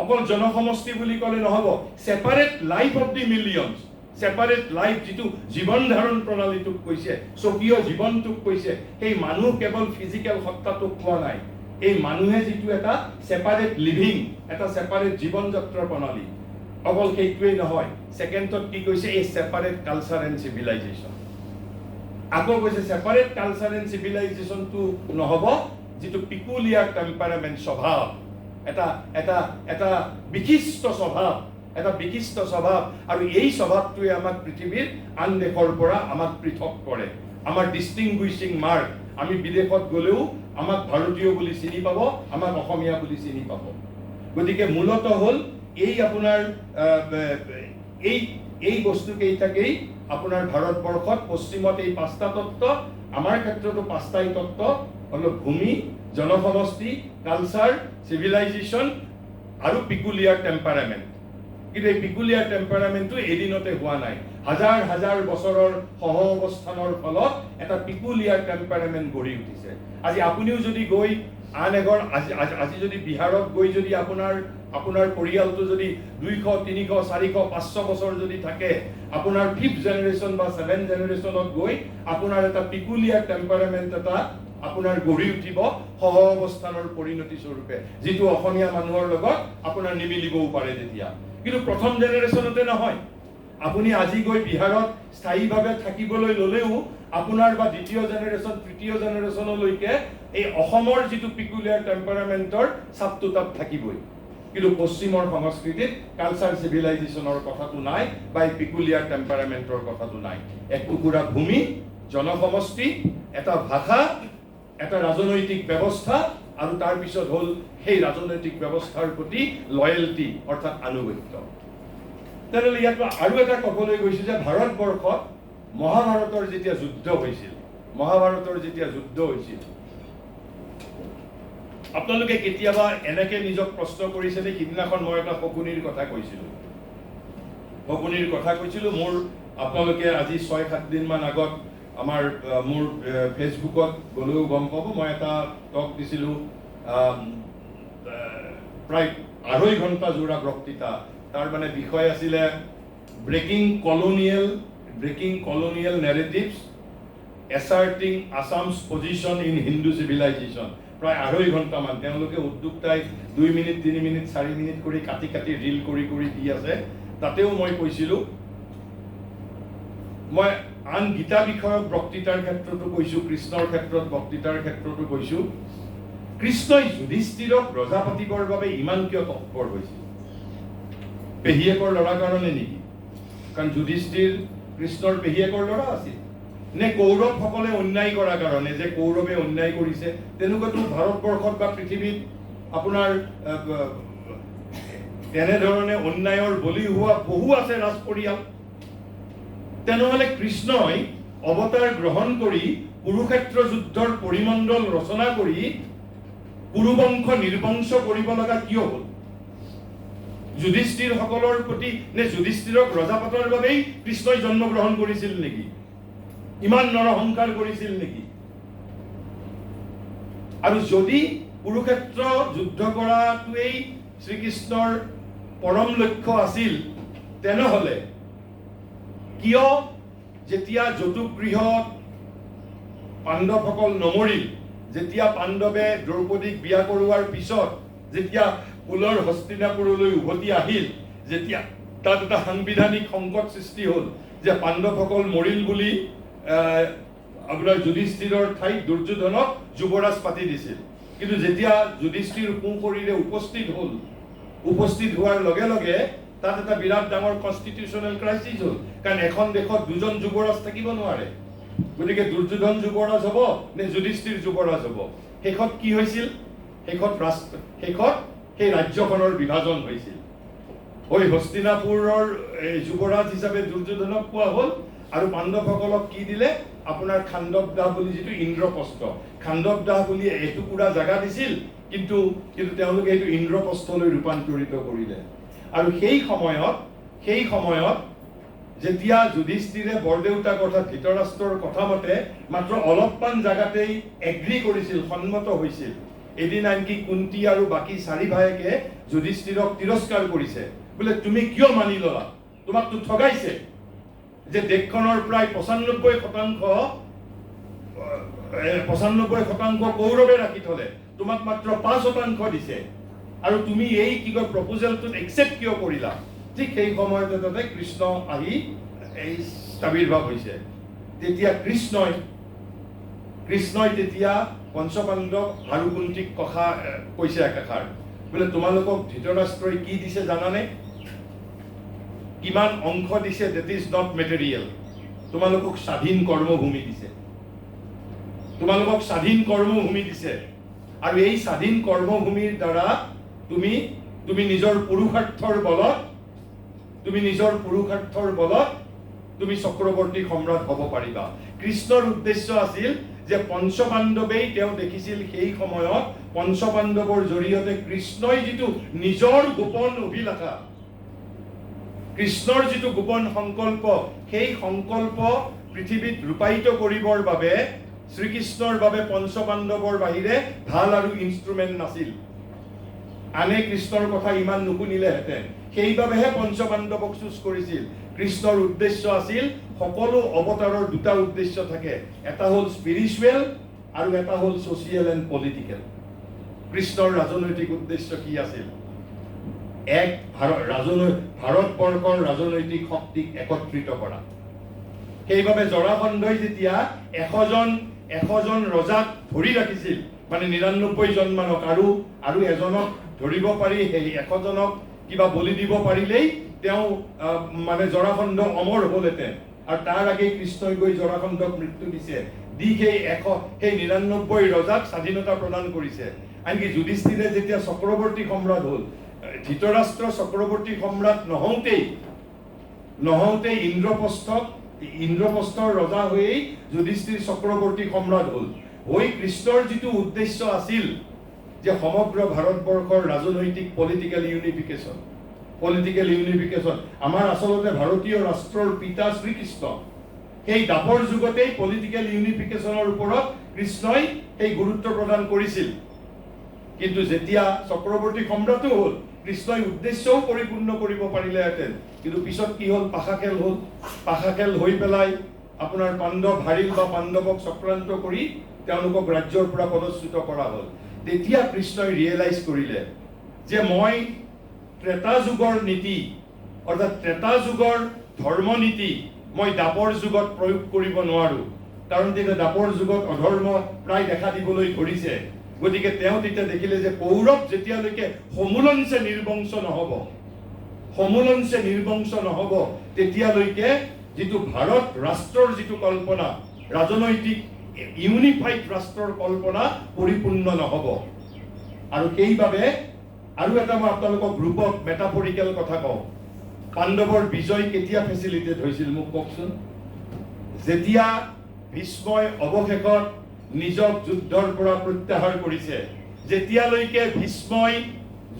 অকল জনসমষ্টি বুলি ক'লে নহ'ব, separate life of the millions, separate life, যিটো জীৱন ধাৰণ প্ৰণালীটোক কৈছে, স্বকীয় জীৱনটোক কৈছে, সেই মানুহ কেৱল ফিজিকেল সত্তাটোক কোৱা নাই, এই মানুহে যিটো এটা সেপাৰেট লিভিং, এটা সেপাৰেট জীৱন যাত্ৰা প্ৰণালী, অকল সেইটোৱেই নহয়। ছেকেণ্ডত কি কৈছে? এই সেপাৰেট কালচাৰ এণ্ড চিভিলাইজেশ্যন। আকৌ কৈছে সেপাৰেট কালচাৰ এণ্ড চিভিলাইজেশ্যনটো নহ'ব, যিটো পিকুলিয়াৰ টেম্পাৰামেণ্ট, স্বভাৱ, এটা বিশিষ্ট স্বভাৱ, আৰু এই স্বভাৱটোৱে আমাক পৃথিৱীৰ আন দেশৰ পৰা আমাক পৃথক কৰে, আমাৰ ডিষ্টিংগুইচিং মাৰ্ক। আমি বিদেশত গ'লেও আমাক ভাৰতীয় বুলি চিনি পাব, আমাক অসমীয়া বুলি চিনি পাব। গতিকে মূলত হ'ল এই আপোনাৰ এই বস্তুকেইটাকেই আপোনাৰ ভাৰতবৰ্ষত পশ্চিমত এই 5টা তত্ত্ব, আমাৰ ক্ষেত্ৰতো 5টাই তত্ত্ব হ'ল ভূমি, জনসমষ্টি, কালচাৰ, চিভিলাইজেশ্যন আৰু পিকুলিয়াৰ টেম্পাৰামেণ্ট। কিন্তু এই পিকুলিয়াৰ টেম্পাৰামেণ্টটো এদিনতে হোৱা নাই, হাজাৰ বছৰৰ সহ অৱস্থানৰ ফলত এটা পিকুলিয়াৰ টেম্পাৰামেণ্ট গঢ়ি উঠিছে। আজি আপুনিও যদি গৈ আন এঘৰ, আজি যদি বিহাৰত গৈ যদি আপোনাৰ পৰিয়ালটো যদি 200, 300, 400, 500 বছৰ যদি থাকে, আপোনাৰ 5th জেনেৰেশ্যন বা 7th জেনেৰেশ্যনত গৈ আপোনাৰ এটা পিকুলিয়াৰ টেম্পাৰামেণ্ট এটা আপোনাৰ গঢ়ি উঠিব সহ অৱস্থানৰ পৰিণতি স্বৰূপে, যিটো অসমীয়া মানুহৰ লগত আপোনাৰ নিমিলিবও পাৰে তেতিয়া। কিন্তু প্ৰথম জেনেৰেশ্যনতে নহয়। আপুনি আজি গৈ বিহাৰত স্থায়ীভাৱে থাকিবলৈ ল'লেও আপোনাৰ বা দ্বিতীয় জেনেৰেশ্যন, তৃতীয় জেনেৰেশ্যনলৈকে এই অসমৰ যিটো পিকুলিয়াৰ টেম্পাৰামেণ্টৰ ছাপটো তাত থাকিবই। কিন্তু পশ্চিমৰ সংস্কৃতিত কালচাৰ চিভিলাইজেশ্যনৰ কথাটো নাই, বা এই পিকুলিয়াৰ টেম্পাৰামেণ্টৰ কথাটো নাই। এক টুকুৰা ভূমি, জনসমষ্টি, এটা ভাষা, এটা ৰাজনৈতিক ব্যৱস্থা, আৰু তাৰ পিছত হ'ল সেই ৰাজনৈতিক ব্যৱস্থাৰ প্ৰতি লয়েলটি, অৰ্থাৎ আনুগত্য। তেনেহ'লে ইয়াত আৰু এটা ক'বলৈ গৈছোঁ যে ভাৰতবৰ্ষত মহাভাৰতৰ যেতিয়া যুদ্ধ হৈছিল, আপোনালোকে কেতিয়াবা এনেকে নিজক প্ৰশ্ন কৰিছেনে? সিদিনাখন মই এটা শকুনিৰ কথা কৈছিলোঁ। মোৰ আপোনালোকে আজি 6-7 দিনমান আগত মোৰ ফেচবুকত গ'লেও গম পাব, মই এটা টক দিছিলোঁ, প্ৰায় 2.5 ঘণ্টা জোৰা বক্তৃতা। তাৰ মানে বিষয় আছিলে breaking colonial narratives, asserting Assam's position in Hindu civilisation. প্ৰায় 2.5 ঘণ্টামান তেওঁলোকে উদ্যোক্তাই 2 মিনিট, 3 মিনিট, 4 মিনিট কৰি কাটি ৰিল কৰি দি আছে। তাতেও মই কৈছিলোঁ, মই আন গীতা বিষয়ক বক্তৃতাৰ ক্ষেত্ৰতো কৈছোঁ, কৃষ্ণৰ ক্ষেত্ৰত বক্তৃতাৰ ক্ষেত্ৰতো কৈছোঁ, কৃষ্ণই যুধিষ্ঠিৰক ৰজা পাতিবৰ বাবে ইমান কিয় তৎপৰ হৈছিল? পেহীয়েকৰ ল'ৰা কাৰণে নেকি? কাৰণ যুধিষ্ঠিৰ কৃষ্ণৰ পেহীয়েকৰ ল'ৰা আছিল। নে কৌৰৱসকলে অন্যায় কৰাৰ কাৰণে, যে কৌৰৱে অন্যায় কৰিছে? তেনেকুৱাতো ভাৰতবৰ্ষত বা পৃথিৱীত আপোনাৰ তেনেধৰণে অন্যায়ৰ বলি হোৱা বহু আছে ৰাজ পৰিয়াল। তেনেহ'লে কৃষ্ণই অৱতাৰ গ্ৰহণ কৰি কুৰুক্ষেত্ৰ যুদ্ধৰ পৰিমণ্ডল ৰচনা কৰি কুৰুবংশ নিৰ্বংশ কৰিব লগা কিয় হ'ল? যুধিষ্ঠিৰ সকলৰ প্ৰতি নে যুধিষ্ঠিৰক ৰজা পাতৰ বাবেই কৃষ্ণই জন্মগ্ৰহণ কৰিছিল নেকি? ইমান নৰসংহাৰ কৰিছিল নেকি? আৰু যদি কুৰুক্ষেত্ৰ যুদ্ধ কৰাটোৱেই শ্ৰীকৃষ্ণৰ পৰম লক্ষ্য আছিল, তেনেহ'লে কিয় যেতিয়া যতুগৃহত পাণ্ডৱসকল নমৰিল, যেতিয়া পাণ্ডৱে দ্ৰৌপদীক বিয়া কৰোৱাৰ পিছত যেতিয়া কুলৰ হস্তিনাপুৰলৈ উভতি আহিল, যেতিয়া তাত এটা সাংবিধানিক সংকট সৃষ্টি হ'ল যে পাণ্ডৱসকল মৰিল বুলি আপোনাৰ যুধিষ্ঠিৰৰ ঠাইত দুৰ্যোধনক যুৱৰাজ পাতি দিছিল, কিন্তু যেতিয়া যুধিষ্ঠিৰ সোঁশৰীৰে উপস্থিত হোৱাৰ লগে লগে তাত এটা বিৰাট ডাঙৰ কনষ্টিটিউচনেল ক্ৰাইচিছ হ'ল। কাৰণ এখন দেশত দুজন যুৱৰাজ থাকিব নোৱাৰে। গতিকে দুৰ্যোধন যুৱৰাজ হ'ব নে যুধিষ্ঠিৰ যুৱৰাজ হ'ব? শেষত কি হৈছিল? শেষত সেই ৰাজ্যখনৰ বিভাজন হৈছিল। হস্তিনাপুৰৰ যুৱৰাজ হিচাপে দুৰ্যোধনক পোৱা হ'ল, আৰু পাণ্ডৱসকলক কি দিলে? আপোনাৰ খাণ্ডৱদাহ বুলি যিটো ইন্দ্ৰপ্ৰস্থ, খাণ্ডৱদাহ বুলি এটুকুৰা জাগা দিছিল, কিন্তু তেওঁলোকে এইটো ইন্দ্ৰপ্ৰস্থলৈ ৰূপান্তৰিত কৰিলে। আৰু সেই সময়ত যেতিয়া যুধিষ্ঠিৰে বৰদেউতাক অৰ্থাৎ ধৃতৰাষ্ট্ৰৰ কথা মতে মাত্ৰ অলপমান জাগাতেই এগ্ৰী কৰিছিল, সন্মত হৈছিল, এদিন আনকি কুন্তি আৰু বাকী 4 ভায়েকে যুধিষ্ঠিৰক তিৰস্কাৰ কৰিছে, বোলে তুমি কিয় মানি ল'লা? তোমাকতো ঠগাইছে। যে দেশখনৰ প্ৰায় 95% কৌৰৱে ৰাখি থলে, তোমাক মাত্ৰ 5% দিছে, আৰু তুমি এই কি কয় প্ৰপ'জেলটোত একচেপ্ট কিয় কৰিলা? ঠিক সেই সময়তে তাতে কৃষ্ণ আহি এই আবিৰ্ভাৱ হৈছে। তেতিয়া কৃষ্ণই তেতিয়া পঞ্চপাণ্ডৱ আৰু কুন্তিক কৈছে একাষাৰ, বোলে তোমালোকক ধৃতৰাষ্ট্ৰই কি দিছে জানানে? কিমান অংশ দিছে? That is not material. তোমালোকক স্বাধীন কৰ্মভূমি দিছে, আৰু এই স্বাধীন কৰ্মভূমিৰ দ্বাৰা তুমি নিজৰ পুৰুষাৰ্থৰ বলত তুমি চক্ৰৱৰ্তী সম্ৰাট হ'ব পাৰিবা। কৃষ্ণৰ উদ্দেশ্য আছিল যে পঞ্চপাণ্ডৱেই তেওঁ দেখিছিল সেই সময়ত পঞ্চপাণ্ডৱৰ জৰিয়তে কৃষ্ণই যিটো নিজৰ গোপন অভিলাষা, কৃষ্ণৰ যিটো গোপন সংকল্প, সেই সংকল্প পৃথিৱীত ৰূপায়িত কৰিবৰ বাবে শ্ৰীকৃষ্ণৰ বাবে পঞ্চপাণ্ডৱৰ বাহিৰে ভাল আৰু ইনষ্ট্ৰুমেণ্ট নাছিল। আনে কৃষ্ণৰ কথা ইমান নুশুনিলেহেঁতেন, সেইবাবেহে পঞ্চপাণ্ডৱক চুজ কৰিছিল। কৃষ্ণৰ উদ্দেশ্য আছিল, সকলো অৱতাৰৰ 2টা উদ্দেশ্য থাকে, এটা হ'ল স্পিৰিচুৱেল আৰু এটা হ'ল ছ'চিয়েল এণ্ড পলিটিকেল। কৃষ্ণৰ ৰাজনৈতিক উদ্দেশ্য কি আছিল? ভাৰতবৰ্ষৰ ৰাজনৈতিক শক্তিক একত্ৰিত কৰা। সেইবাবে জৰাসন্ধই যেতিয়া 100জন ৰজাক ধৰি ৰাখিছিল, মানে 99 জন মানক, আৰু এজনক ধৰিব পাৰি, সেই 100জনক কিবা বলি দিব পাৰিলেই তেওঁ মানে জৰাসন্ধ অমৰ হ'লহেঁতেন। আৰু তাৰ আগেই কৃষ্ণই গৈ জৰাসন্ধক মৃত্যু দিছে, দি সেই 99 ৰজাক স্বাধীনতা প্ৰদান কৰিছে। আনকি যুধিষ্ঠিৰে যেতিয়া চক্ৰৱৰ্তী সম্ৰাট হ'ল, ধৃতৰাষ্ট্ৰ চক্ৰৱৰ্তী সম্ৰাট নহওঁতেই ইন্দ্ৰপ্ৰস্থৰ ৰজা হৈয়েই যুধিষ্ঠিৰ চক্ৰৱৰ্তী সম্ৰাট হ'ল। কৃষ্ণৰ যিটো উদ্দেশ্য আছিল যে সমগ্ৰ ভাৰতবৰ্ষৰ ৰাজনৈতিক পলিটিকেল ইউনিফিকেশ্যন, আমাৰ আচলতে ভাৰতীয় ৰাষ্ট্ৰৰ পিতা শ্ৰীকৃষ্ণ, সেই দাপৰ যুগতেই পলিটিকেল ইউনিফিকেশ্যনৰ ওপৰত কৃষ্ণই সেই গুৰুত্ব প্ৰদান কৰিছিল। কিন্তু যেতিয়া চক্ৰৱৰ্তী সম্ৰাটো হ'ল, কৃষ্ণই উদ্দেশ্যও পৰিপূৰ্ণ কৰিব পাৰিলেহেঁতেন, কিন্তু পিছত কি হ'ল? পাশা খেল হৈ পেলাই আপোনাৰ পাণ্ডৱ হাৰিল বা পাণ্ডৱক চক্ৰান্ত কৰি তেওঁলোকক ৰাজ্যৰ পৰা পদচ্যুত কৰা হ'ল। তেতিয়া কৃষ্ণই ৰিয়েলাইজ কৰিলে যে মই ত্ৰেতা যুগৰ নীতি, অৰ্থাৎ ত্ৰেতা যুগৰ ধৰ্মনীতি মই দাপৰ যুগত প্ৰয়োগ কৰিব নোৱাৰো, কাৰণ তেতিয়া দাপৰ যুগত অধৰ্ম প্ৰায় দেখা দিবলৈ ধৰিছে। গতিকে তেওঁ তেতিয়া দেখিলে যে কৌৰৱ যেতিয়ালৈকে সমূলঞ্চে নিৰ্বংশ নহব তেতিয়ালৈকে যিটো ভাৰত ৰাষ্ট্ৰৰ যিটো কল্পনা, ৰাজনৈতিক ইউনিফাইড ৰাষ্ট্ৰৰ কল্পনা পৰিপূৰ্ণ নহব। আৰু সেইবাবে আৰু এটা মই আপোনালোকক গ্ৰুপক মেটাফৰিকেল কথা কওঁ। পাণ্ডৱৰ বিজয় কেতিয়া ফেচিলিটেট হৈছিল মোক কওকচোন? যেতিয়া ভীষ্মই অৱশেষত নিজক যুদ্ধৰ পৰা প্ৰত্যাহাৰ কৰিছে। যেতিয়ালৈকে ভীষ্মই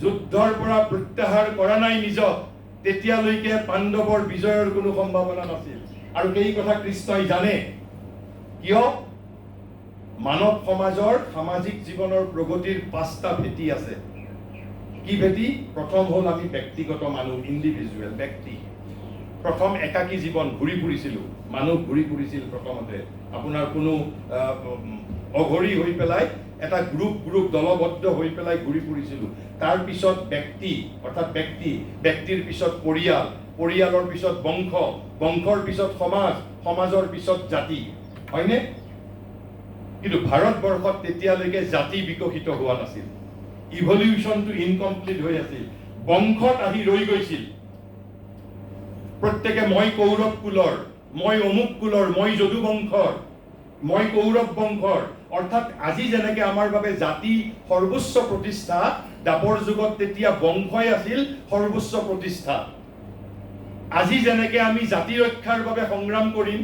যুদ্ধৰ পৰা প্ৰত্যাহাৰ কৰা নাই নিজক, তেতিয়ালৈকে পাণ্ডৱৰ বিজয়ৰ কোনো সম্ভাৱনা নাছিল। আৰু এই কথা কৃষ্ণই জানে। কিয়? মানৱ সমাজৰ সামাজিক জীৱনৰ প্ৰগতিৰ 5টা ভেটি আছে। কি ভেটি? প্ৰথম হ'ল আমি ব্যক্তিগত মানুহ, ইণ্ডিভিজুৱেল ব্যক্তি। প্ৰথম একাকী জীৱন, ঘূৰি ফুৰিছিলোঁ, মানুহ ঘূৰি ফুৰিছিল প্ৰথমতে। আপোনাৰ কোনো অঘৰী হৈ পেলাই এটা গ্ৰুপ দলবদ্ধ হৈ পেলাই ঘূৰি ফুৰিছিলোঁ। তাৰ পিছত ব্যক্তি অৰ্থাৎ ব্যক্তিৰ পিছত পৰিয়াল, পৰিয়ালৰ পিছত বংশ, বংশৰ পিছত সমাজ, সমাজৰ পিছত জাতি, হয়নে? কিন্তু ভাৰতবৰ্ষত তেতিয়ালৈকে জাতি বিকশিত হোৱা নাছিল। ইভলিউচনটো ইনকমপ্লিট হৈ আছিল। বংশত আহি ৰৈ গৈছিল। প্ৰত্যেকে মই কৌৰৱ কুলৰ, মই অমুক কুলৰ, মই যদু বংশৰ, মই কৌৰৱ বংশৰ। অৰ্থাৎ আজি যেনেকে আমাৰ বাবে জাতি সৰ্বোচ্চ প্ৰতিষ্ঠা, দাপৰ যুগত তেতিয়া বংশই আছিল সৰ্বোচ্চ প্ৰতিষ্ঠা। আজি যেনেকে আমি জাতি ৰক্ষাৰ বাবে সংগ্ৰাম কৰিম,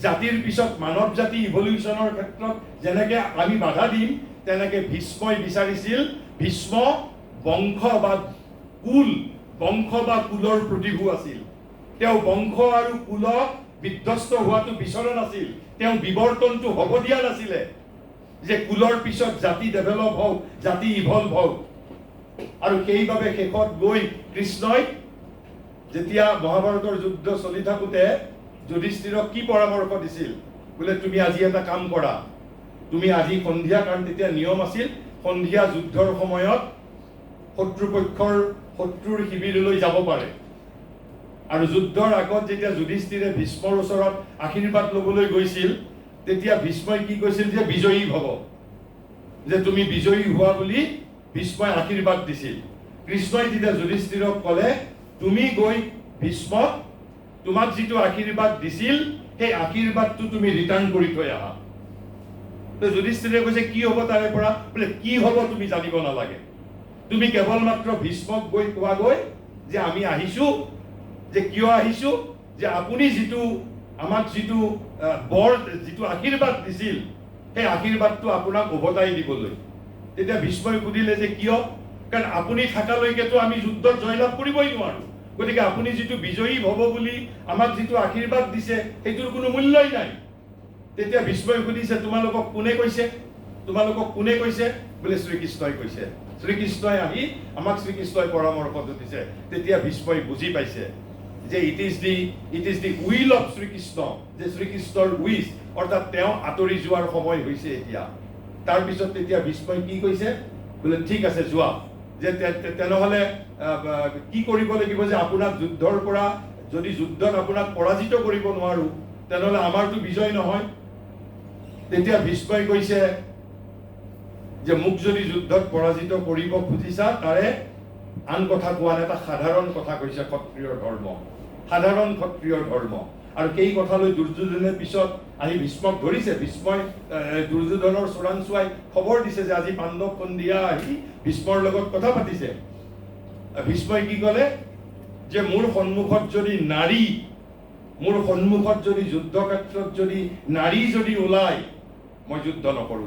জাতিৰ পিছত মানৱ জাতি ইভলিউচনৰ ক্ষেত্ৰত যেনেকে আমি বাধা দিম, তেনেকে ভীষ্মই বিচাৰিছিল, ভীষ্ম বংশ বা কুলৰ প্ৰতিভূ আছিল। তেওঁ বংশ আৰু কুলক বিধ্বস্ত হোৱাটো বিচৰা নাছিল। তেওঁ বিৱৰ্তনটো হ'ব দিয়া নাছিলে, যে কুলৰ পিছত জাতি ডেভেলপ হওক, জাতি ইভলভ হওক। আৰু সেইবাবে শেষত গৈ কৃষ্ণই যেতিয়া মহাভাৰতৰ যুদ্ধ চলি থাকোঁতে যুধিষ্ঠিৰক কি পৰামৰ্শ দিছিল? বোলে তুমি আজি এটা কাম কৰা, তুমি আজি সন্ধিয়া, কাৰণ তেতিয়া নিয়ম আছিল সন্ধিয়া যুদ্ধৰ সময়ত শত্ৰুৰ শিবিৰলৈ যাব পাৰে। আৰু যুদ্ধৰ আগত যেতিয়া যুধিষ্ঠিৰে ভীষ্মৰ ওচৰত আশীৰ্বাদ ল'বলৈ গৈছিল, তেতিয়া ভীষ্মই কি কৈছিল? যে বিজয়ী হ'ব, যে তুমি বিজয়ী হোৱা বুলি ভীষ্মই আশীৰ্বাদ দিছিল। কৃষ্ণই তেতিয়া যুধিষ্ঠিৰক ক'লে, তুমি গৈ ভীষ্মক তোমাক যিটো আশীৰ্বাদ দিছিল, সেই আশীৰ্বাদটো তুমি ৰিটাৰ্ণ কৰি থৈ আহা। যুধিষ্ঠিৰে কৈছে কি হ'ব তাৰে পৰা? বোলে কি হ'ব তুমি জানিব নালাগে, তুমি কেৱল মাত্ৰ ভীষ্মক গৈ কোৱাগৈ যে আমি আহিছো, যে কিয় আহিছো, যে আপুনি আমাক যিটো যিটো আশীৰ্বাদ দিছিল, সেই আশীৰ্বাদটো আপোনাক উভতাই দিবলৈ। তেতিয়া ভীষ্মই সুধিলে যে কিয়? কাৰণ আপুনি থাকালৈকেতো আমি যুদ্ধত জয়লাভ কৰিবই নোৱাৰো। গতিকে আপুনি যিটো বিজয়ী হ'ব বুলি আমাক যিটো আশীৰ্বাদ দিছে, সেইটোৰ কোনো মূল্যই নাই। তেতিয়া ভীষ্মই সুধিছে, তোমালোকক কোনে কৈছে? বোলে শ্ৰীকৃষ্ণই কৈছে। শ্ৰীকৃষ্ণই আহি আমাক শ্ৰীকৃষ্ণই পৰামৰ্শটো দিছে। তেতিয়া ভীষ্মই বুজি পাইছে যে it is the will of Shrikrishna, যে শ্ৰীকৃষ্ণৰ উইচ, অৰ্থাৎ তেওঁ আঁতৰি যোৱাৰ সময় হৈছে এতিয়া। তাৰপিছত তেতিয়া ভীষ্মই কি কৈছে? বোলে ঠিক আছে যোৱা, যে তেনেহ'লে কি কৰিব লাগিব? যে আপোনাক যুদ্ধৰ পৰা, যদি যুদ্ধত আপোনাক পৰাজিত কৰিব নোৱাৰো, তেনেহ'লে আমাৰতো বিজয় নহয়। তেতিয়া ভীষ্মই কৈছে যে মোক যদি যুদ্ধত পৰাজিত কৰিব খুজিছা, তাৰে আন কথা কোৱা নাই, এটা সাধাৰণ কথা কৈছে, ক্ষত্ৰিয়ৰ ধৰ্ম, সাধাৰণ ক্ষত্ৰিয়ৰ ধৰ্ম। আৰু সেই কথালৈ দুৰ্যোধনে পিছত আহি ভীষ্মক ধৰিছে। ভীষ্মই দুৰ্যোধনৰ চোৰাংচোৱাই খবৰ দিছে যে আজি পাণ্ডৱ সন্ধিয়া আহি ভীষ্মৰ লগত কথা পাতিছে। ভীষ্মই কি ক'লে? যে মোৰ সন্মুখত যদি যুদ্ধক্ষেত্ৰত যদি নাৰী যদি ওলায়, মই যুদ্ধ নকৰো।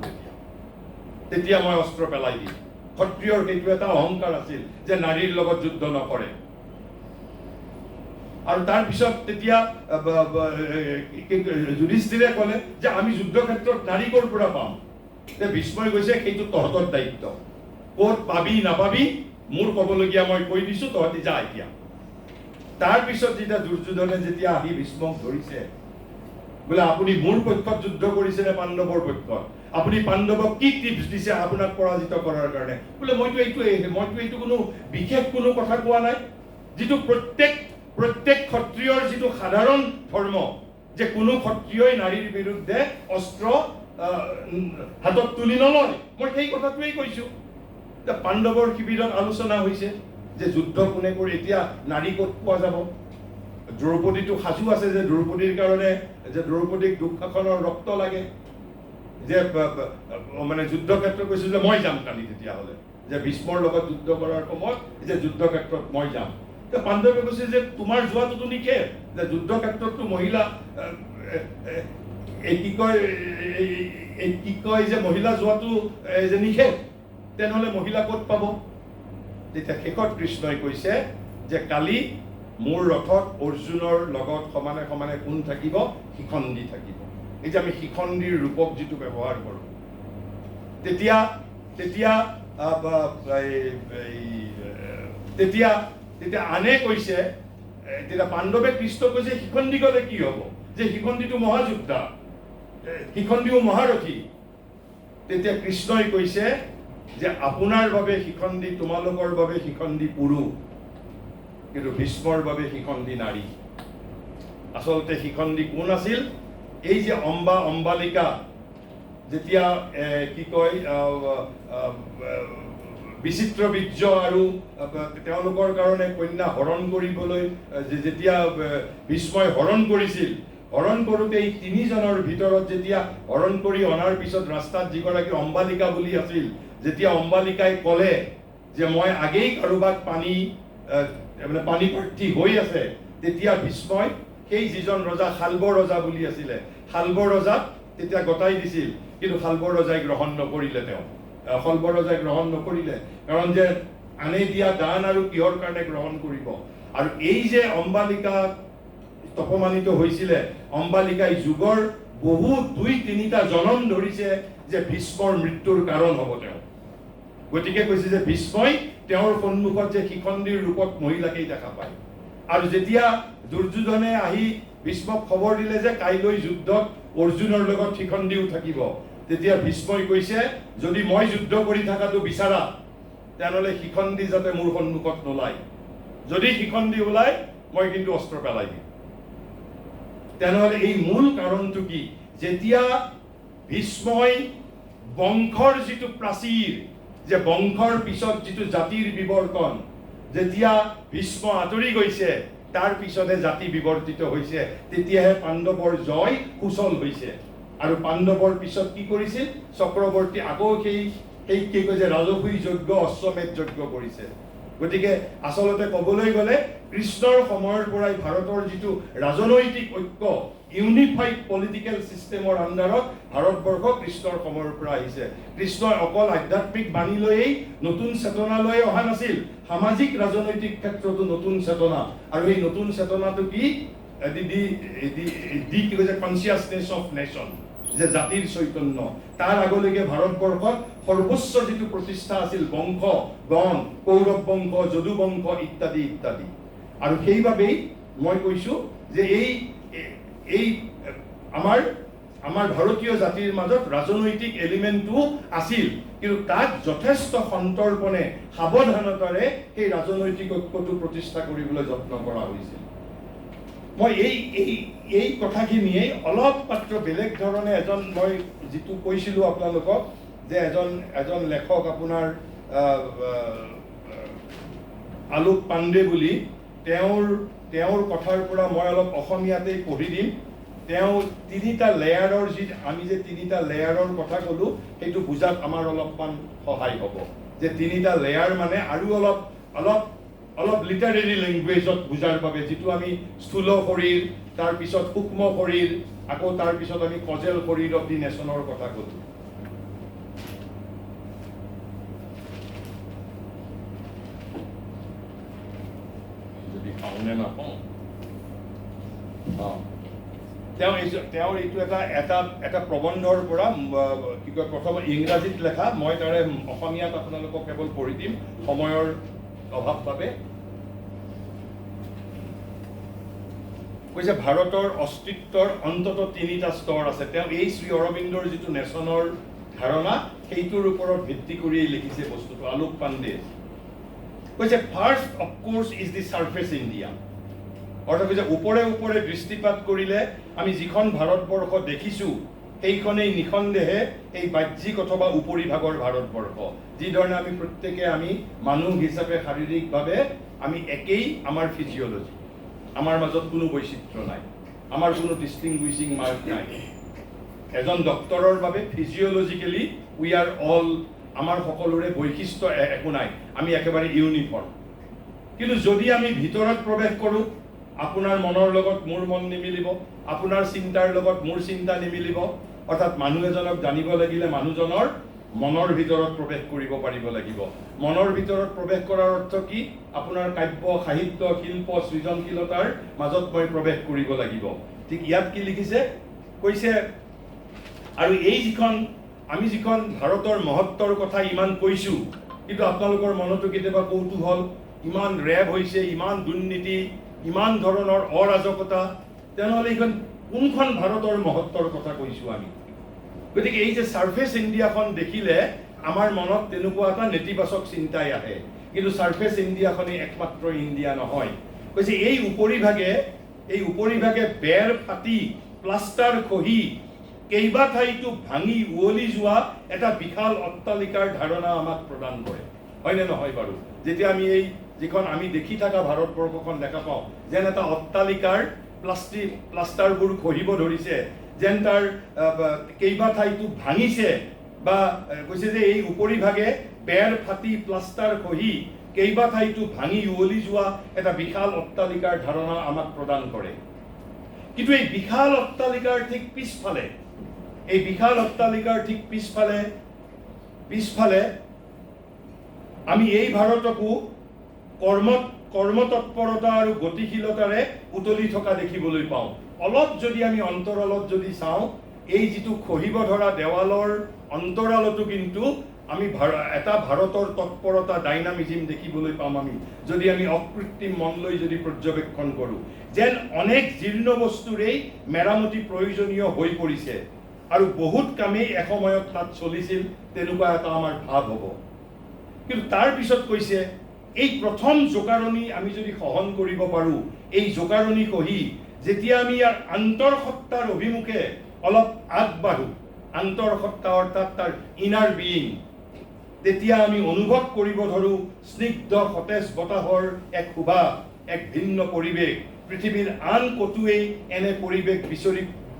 তেতিয়া মই অস্ত্ৰ পেলাই দিম। ক্ষত্ৰিয়ৰ সেইটো এটা অহংকাৰ আছিল যে নাৰীৰ লগত যুদ্ধ নকৰে। আৰু তাৰপিছত তেতিয়া যুধিষ্ঠিৰে ক'লে যে আমি যুদ্ধক্ষেত্ৰত নাৰী ক'ৰ পৰা পাম? ভীষ্মই কৈছে সেইটো তহঁতৰ দায়িত্ব, ক'ত পাবি নাপাবি মোৰ ক'বলগীয়া মই কৈ দিছো, তহঁতি যা এতিয়া। তাৰপিছত যেতিয়া দুৰ্যোধনে যেতিয়া আহি ভীষ্মক ধৰিছে, বোলে আপুনি মোৰ পক্ষত যুদ্ধ কৰিছে নে পাণ্ডৱৰ পক্ষত? আপুনি পাণ্ডৱক কি টিপছ দিছে আপোনাক পৰাজিত কৰাৰ কাৰণে? বোলে মইতো এইটো কোনো বিশেষ কোনো কথা কোৱা নাই। যিটো প্ৰত্যেক ক্ষত্ৰিয়ৰ যিটো সাধাৰণ ধৰ্ম, যে কোনো ক্ষত্ৰিয়ই নাৰীৰ বিৰুদ্ধে অস্ত্ৰ হাতত তুলি নলয়। মই সেই কথাটোৱেই কৈছোঁ। যে পাণ্ডৱৰ শিবিৰত আলোচনা হৈছে যে যুদ্ধ কোনে কৰি এতিয়া নাৰী ক'ত পোৱা যাব। দ্ৰৌপদীটো সাজু আছে যে দ্ৰৌপদীৰ কাৰণে যে দ্ৰৌপদীক দুঃশাসনৰ ৰক্ত লাগে, যে মানে যুদ্ধ ক্ষেত্ৰত কৈছিল যে মই যাম কালি, তেতিয়াহ'লে যে ভীষ্মৰ লগত যুদ্ধ কৰাৰ সময়ত যে যুদ্ধ ক্ষেত্ৰত মই যাম। পাণ্ডৱে কৈছে যে তোমাৰ যোৱাটোতো নিষেধ, যে যুদ্ধ ক্ষেত্ৰততো মহিলা কি কয় যে মহিলা যোৱাটো যে নিষেধ, তেনেহ'লে মহিলা ক'ত পাব। তেতিয়া শেষত কৃষ্ণই কৈছে যে কালি মোৰ ৰথত অৰ্জুনৰ লগত সমানে সমানে কোন থাকিব, শিখণ্ডী থাকিব। এই যে আমি শিখণ্ডীৰ ৰূপক যিটো ব্যৱহাৰ কৰোঁ, তেতিয়া তেতিয়া তেতিয়া তেতিয়া আনে কৈছে, তেতিয়া পাণ্ডৱে কৃষ্ণক কৈছে শিখণ্ডী গ'লে কি হ'ব, যে শিখণ্ডীটো মহাযোদ্ধা, শিখণ্ডীও মহাৰথী। তেতিয়া কৃষ্ণই কৈছে যে আপোনাৰ বাবে শিখণ্ডী, তোমালোকৰ বাবে শিখণ্ডী পুৰুষ, কিন্তু ভীষ্মৰ বাবে শিখণ্ডী নাৰী। আচলতে শিখণ্ডী কোন আছিল? এই যে অম্বালিকা যেতিয়া কি কয় বিচিত্ৰ বীৰ্য আৰু তেওঁলোকৰ কাৰণে কন্যা হৰণ কৰিবলৈ যেতিয়া ভীষ্মই হৰণ কৰিছিল, হৰণ কৰোঁতে এই তিনিজনৰ ভিতৰত যেতিয়া হৰণ কৰি অনাৰ পিছত ৰাস্তাত যিগৰাকী অম্বালিকা বুলি আছিল, যেতিয়া অম্বালিকাই ক'লে যে মই আগেই কাৰোবাক পানী প্ৰাৰ্থী হৈ আছে, তেতিয়া ভীষ্মই সেই যিজন ৰজা শাল্ব ৰজা বুলি আছিলে, শাল্ব ৰজাক তেতিয়া গতাই দিছিল, কিন্তু শাল্ব ৰজাই গ্ৰহণ নকৰিলে। তেওঁ শাল্ব ৰজাই গ্ৰহণ নকৰিলে, কাৰণ যে আনে দিয়া দান আৰু কিহৰ কাৰণে গ্ৰহণ কৰিব। আৰু এই যে অম্বালিকা তপমানিত হৈছিলে, অম্বালিকাই যুগৰ বহু 2-3টা জনম ধৰিছে যে ভীষ্মৰ মৃত্যুৰ কাৰণ হ'ব তেওঁ। গতিকে কৈছে যে ভীষ্মই তেওঁৰ সন্মুখত যে শিখণ্ডীৰ ৰূপত মহিলাকেই দেখা পায়। আৰু যেতিয়া দুৰ্যোধনে আহি ভীষ্মক খবৰ দিলে যে কাইলৈ যুদ্ধত অৰ্জুনৰ লগত শিখণ্ডীও থাকিব, তেতিয়া ভীষ্মই কৈছে যদি মই যুদ্ধ কৰি থকাটো বিচাৰা, তেনেহ'লে শিখণ্ডী যাতে মোৰ সন্মুখত নোলায়। যদি শিখণ্ডী ওলায় মই কিন্তু অস্ত্ৰ পেলাই দিম। তেনেহ'লে এই মূল কাৰণটো কি? যেতিয়া ভীষ্মই বংশৰ যিটো প্ৰাচীৰ, যে বংশৰ পিছত যিটো জাতিৰ বিবৰ্তন, যেতিয়া ভীষ্ম আঁতৰি গৈছে, তাৰ পিছতহে জাতি বিবৰ্তিত হৈছে, তেতিয়াহে পাণ্ডৱৰ জয় সুচল হৈছে। আৰু পাণ্ডৱৰ পিছত কি কৰিছিল? চক্ৰৱৰ্তী আকৌ সেই কি কয় যে ৰাজসুই যজ্ঞ, অশ্বমেধ যজ্ঞ কৰিছে। গতিকে আচলতে ক'বলৈ গ'লে কৃষ্ণৰ সময়ৰ পৰাই ভাৰতৰ যিটো ৰাজনৈতিক ঐক্য, ইউনিফাইড পলিটিকেল চিষ্টেমৰ আণ্ডাৰত ভাৰতবৰ্ষ কৃষ্ণৰ সময়ৰ পৰা আহিছে। কৃষ্ণই অকল আধ্যাত্মিক বাণী লৈয়েই নতুন চেতনা লৈ অহা নাছিল, সামাজিক ৰাজনৈতিক ক্ষেত্ৰতো নতুন চেতনা। আৰু এই নতুন চেতনাটো কি? কি কৈছে কনচিয়াছনেছ অফ নেশ্যন, যে জাতিৰ চৈতন্য। তাৰ আগলৈকে ভাৰতবৰ্ষত সৰ্বোচ্চ যিটো প্ৰতিষ্ঠা আছিল বংশ, গণ, কৌৰৱ বংশ, যদু বংশ ইত্যাদি ইত্যাদি। আৰু সেইবাবেই মই কৈছোঁ যে এই আমাৰ ভাৰতীয় জাতিৰ মাজত ৰাজনৈতিক এলিমেণ্টটো আছিল, কিন্তু তাক যথেষ্ট সন্তৰ্পণে সাৱধানতাৰে সেই ৰাজনৈতিক ঐক্যটো প্ৰতিষ্ঠা কৰিবলৈ যত্ন কৰা হৈছিল। মই এই কথাখিনিয়ে অলপ মাত্ৰ বেলেগ ধৰণে মই যিটো কৈছিলোঁ আপোনালোকক, যে এজন লেখক আপোনাৰ আলোক পাণ্ডে বুলি, তেওঁৰ কথাৰ পৰা মই অলপ অসমীয়াতেই পঢ়ি দিম। তেওঁ 3টা লেয়াৰৰ আমি যে 3টা লেয়াৰৰ কথা ক'লোঁ, সেইটো বুজাত আমাৰ অলপমান সহায় হ'ব। যে 3টা লেয়াৰ মানে আৰু অলপ লিটাৰেৰী লেংগুৱেজত বুজাৰ বাবে, যিটো আমি স্থূল শৰীৰ, তাৰপিছত সূক্ষ্ম শৰীৰ, আকৌ তাৰপিছত আমি কজেল শৰীৰ অফ দি নেশ্যনৰ কথা ক'লোঁ। যদি পাওঁনে নাপাওঁ, তেওঁৰ এইটো এটা প্ৰবন্ধৰ পৰা কি কয় প্ৰথম ইংৰাজীত লেখা, মই তাৰে অসমীয়াত আপোনালোকক কেৱল পঢ়ি দিম সময়ৰ অভাৱ বাবে। কৈছে ভাৰতৰ অস্তিত্বৰ অন্ততঃ 3টা স্তৰ আছে। তেওঁ এই শ্ৰী অৰবিন্দৰ যিটো নেশ্যনৰ ধাৰণা, সেইটোৰ ওপৰত ভিত্তি কৰিয়েই লিখিছে বস্তুটো, আলোক পাণ্ডে কৈছে first of course is the surface India. অৰ্থাৎ কৈছে ওপৰে ওপৰে দৃষ্টিপাত কৰিলে আমি যিখন ভাৰতবৰ্ষ দেখিছোঁ সেইখনেই নিঃসন্দেহে এই বাহ্যিক অথবা উপৰিভাগৰ ভাৰতবৰ্ষ। যিধৰণে আমি প্ৰত্যেকে আমি মানুহ হিচাপে শাৰীৰিকভাৱে আমি একেই, আমাৰ ফিজিঅ'লজি, আমাৰ মাজত কোনো বৈচিত্ৰ্য নাই, আমাৰ কোনো ডিষ্টিংগুইচিং মাৰ্ক নাই। এজন ডক্তৰৰ বাবে ফিজিঅ'লজিকেলি উই আৰ অল, আমাৰ সকলোৰে বৈশিষ্ট্য একো নাই, আমি একেবাৰে ইউনিফৰ্ম। কিন্তু যদি আমি ভিতৰত প্ৰৱেশ কৰোঁ, আপোনাৰ মনৰ লগত মোৰ মন নিমিলিব, আপোনাৰ চিন্তাৰ লগত মোৰ চিন্তা নিমিলিব। অৰ্থাৎ মানুহ এজনক জানিব লাগিলে মানুহজনৰ মনৰ ভিতৰত প্ৰৱেশ কৰিব পাৰিব লাগিব। মনৰ ভিতৰত প্ৰৱেশ কৰাৰ অৰ্থ কি? আপোনাৰ কাব্য, সাহিত্য, শিল্প, সৃজনশীলতাৰ মাজত মই প্ৰৱেশ কৰিব লাগিব। ঠিক ইয়াত কি লিখিছে? কৈছে, আৰু এই আমি যিখন ভাৰতৰ মহত্বৰ কথা ইমান কৈছোঁ, কিন্তু আপোনালোকৰ মনতো কেতিয়াবা কৌতূহল, ইমান ৰেপ হৈছে, ইমান দুৰ্নীতি, ইমান ধৰণৰ অৰাজকতা, তেনেহ'লে এইখন কোনখন ভাৰতৰ মহত্বৰ কথা কৈছোঁ আমি? গতিকে এই যে ছাৰ্ফেচ ইণ্ডিয়াখন দেখিলে আমাৰ মনত তেনেকুৱা এটা নেতিবাচক চিন্তাই আহে, কিন্তু ছাৰ্ফেচ ইণ্ডিয়াখনেই একমাত্ৰ ইণ্ডিয়া নহয়। কৈছে এই উপৰিভাগে বেৰ ফাটি, প্লাষ্টাৰ খহি, কেইবা ঠাইতো ভাঙি উৱলি যোৱা এটা বিশাল অট্টালিকাৰ ধাৰণা আমাক প্ৰদান কৰে। হয়নে নহয় বাৰু? যেতিয়া আমি এই যিখন আমি দেখি থকা ভাৰতবৰ্ষখন দেখা পাওঁ, যেন এটা অট্টালিকাৰ প্লাষ্টাৰবোৰ খহিব ধৰিছে, যেন তাৰ কেইবা ঠাইতো ভাঙিছে, বা কৈছে যে এই উপৰিভাগে বেৰ ফাটি, প্লাষ্টাৰ খহি, কেইবা ঠাইতো ভাঙি উৱলি যোৱা এটা বিশাল অট্টালিকাৰ ধাৰণা আমাক প্ৰদান কৰে। কিন্তু এই বিশাল অট্টালিকাৰ ঠিক পিছফালে আমি এই ভাৰতকো কৰ্মতৎপৰতা আৰু গতিশীলতাৰে উতলি থকা দেখিবলৈ পাওঁ। অলপ যদি আমি অন্তৰালত যদি চাওঁ, এই যিটো খহিব ধৰা দেৱালৰ অন্তৰালতো কিন্তু আমি এটা ভাৰতৰ তৎপৰতা, ডাইনামিজিম দেখিবলৈ পাম আমি, যদি আমি অকৃত্ৰিম মন লৈ যদি পৰ্যবেক্ষণ কৰোঁ। যেন অনেক জীৰ্ণ বস্তুৰেই মেৰামতি প্ৰয়োজনীয় হৈ পৰিছে আৰু বহুত কামেই এসময়ত তাত চলিছিল, তেনেকুৱা এটা আমাৰ ভাৱ হ'ব। কিন্তু তাৰ পিছত কৈছে, এই প্ৰথম জোকাৰণি আমি যদি সহন কৰিব পাৰোঁ, এই জোকাৰণি কহি যেতিয়া আমি ইয়াৰ আন্তঃসত্তাৰ অভিমুখে অলপ আগবাঢ়োঁ, আন্তঃসত্তা অৰ্থাৎ তাৰ ইনাৰ বিয়িং, তেতিয়া আমি অনুভৱ কৰিব ধৰোঁ স্নিগ্ধ সতেজ বতাহৰ এক সুবাস, এক ভিন্ন পৰিৱেশ। পৃথিৱীৰ আন ক'তোৱেই এনে পৰিৱেশ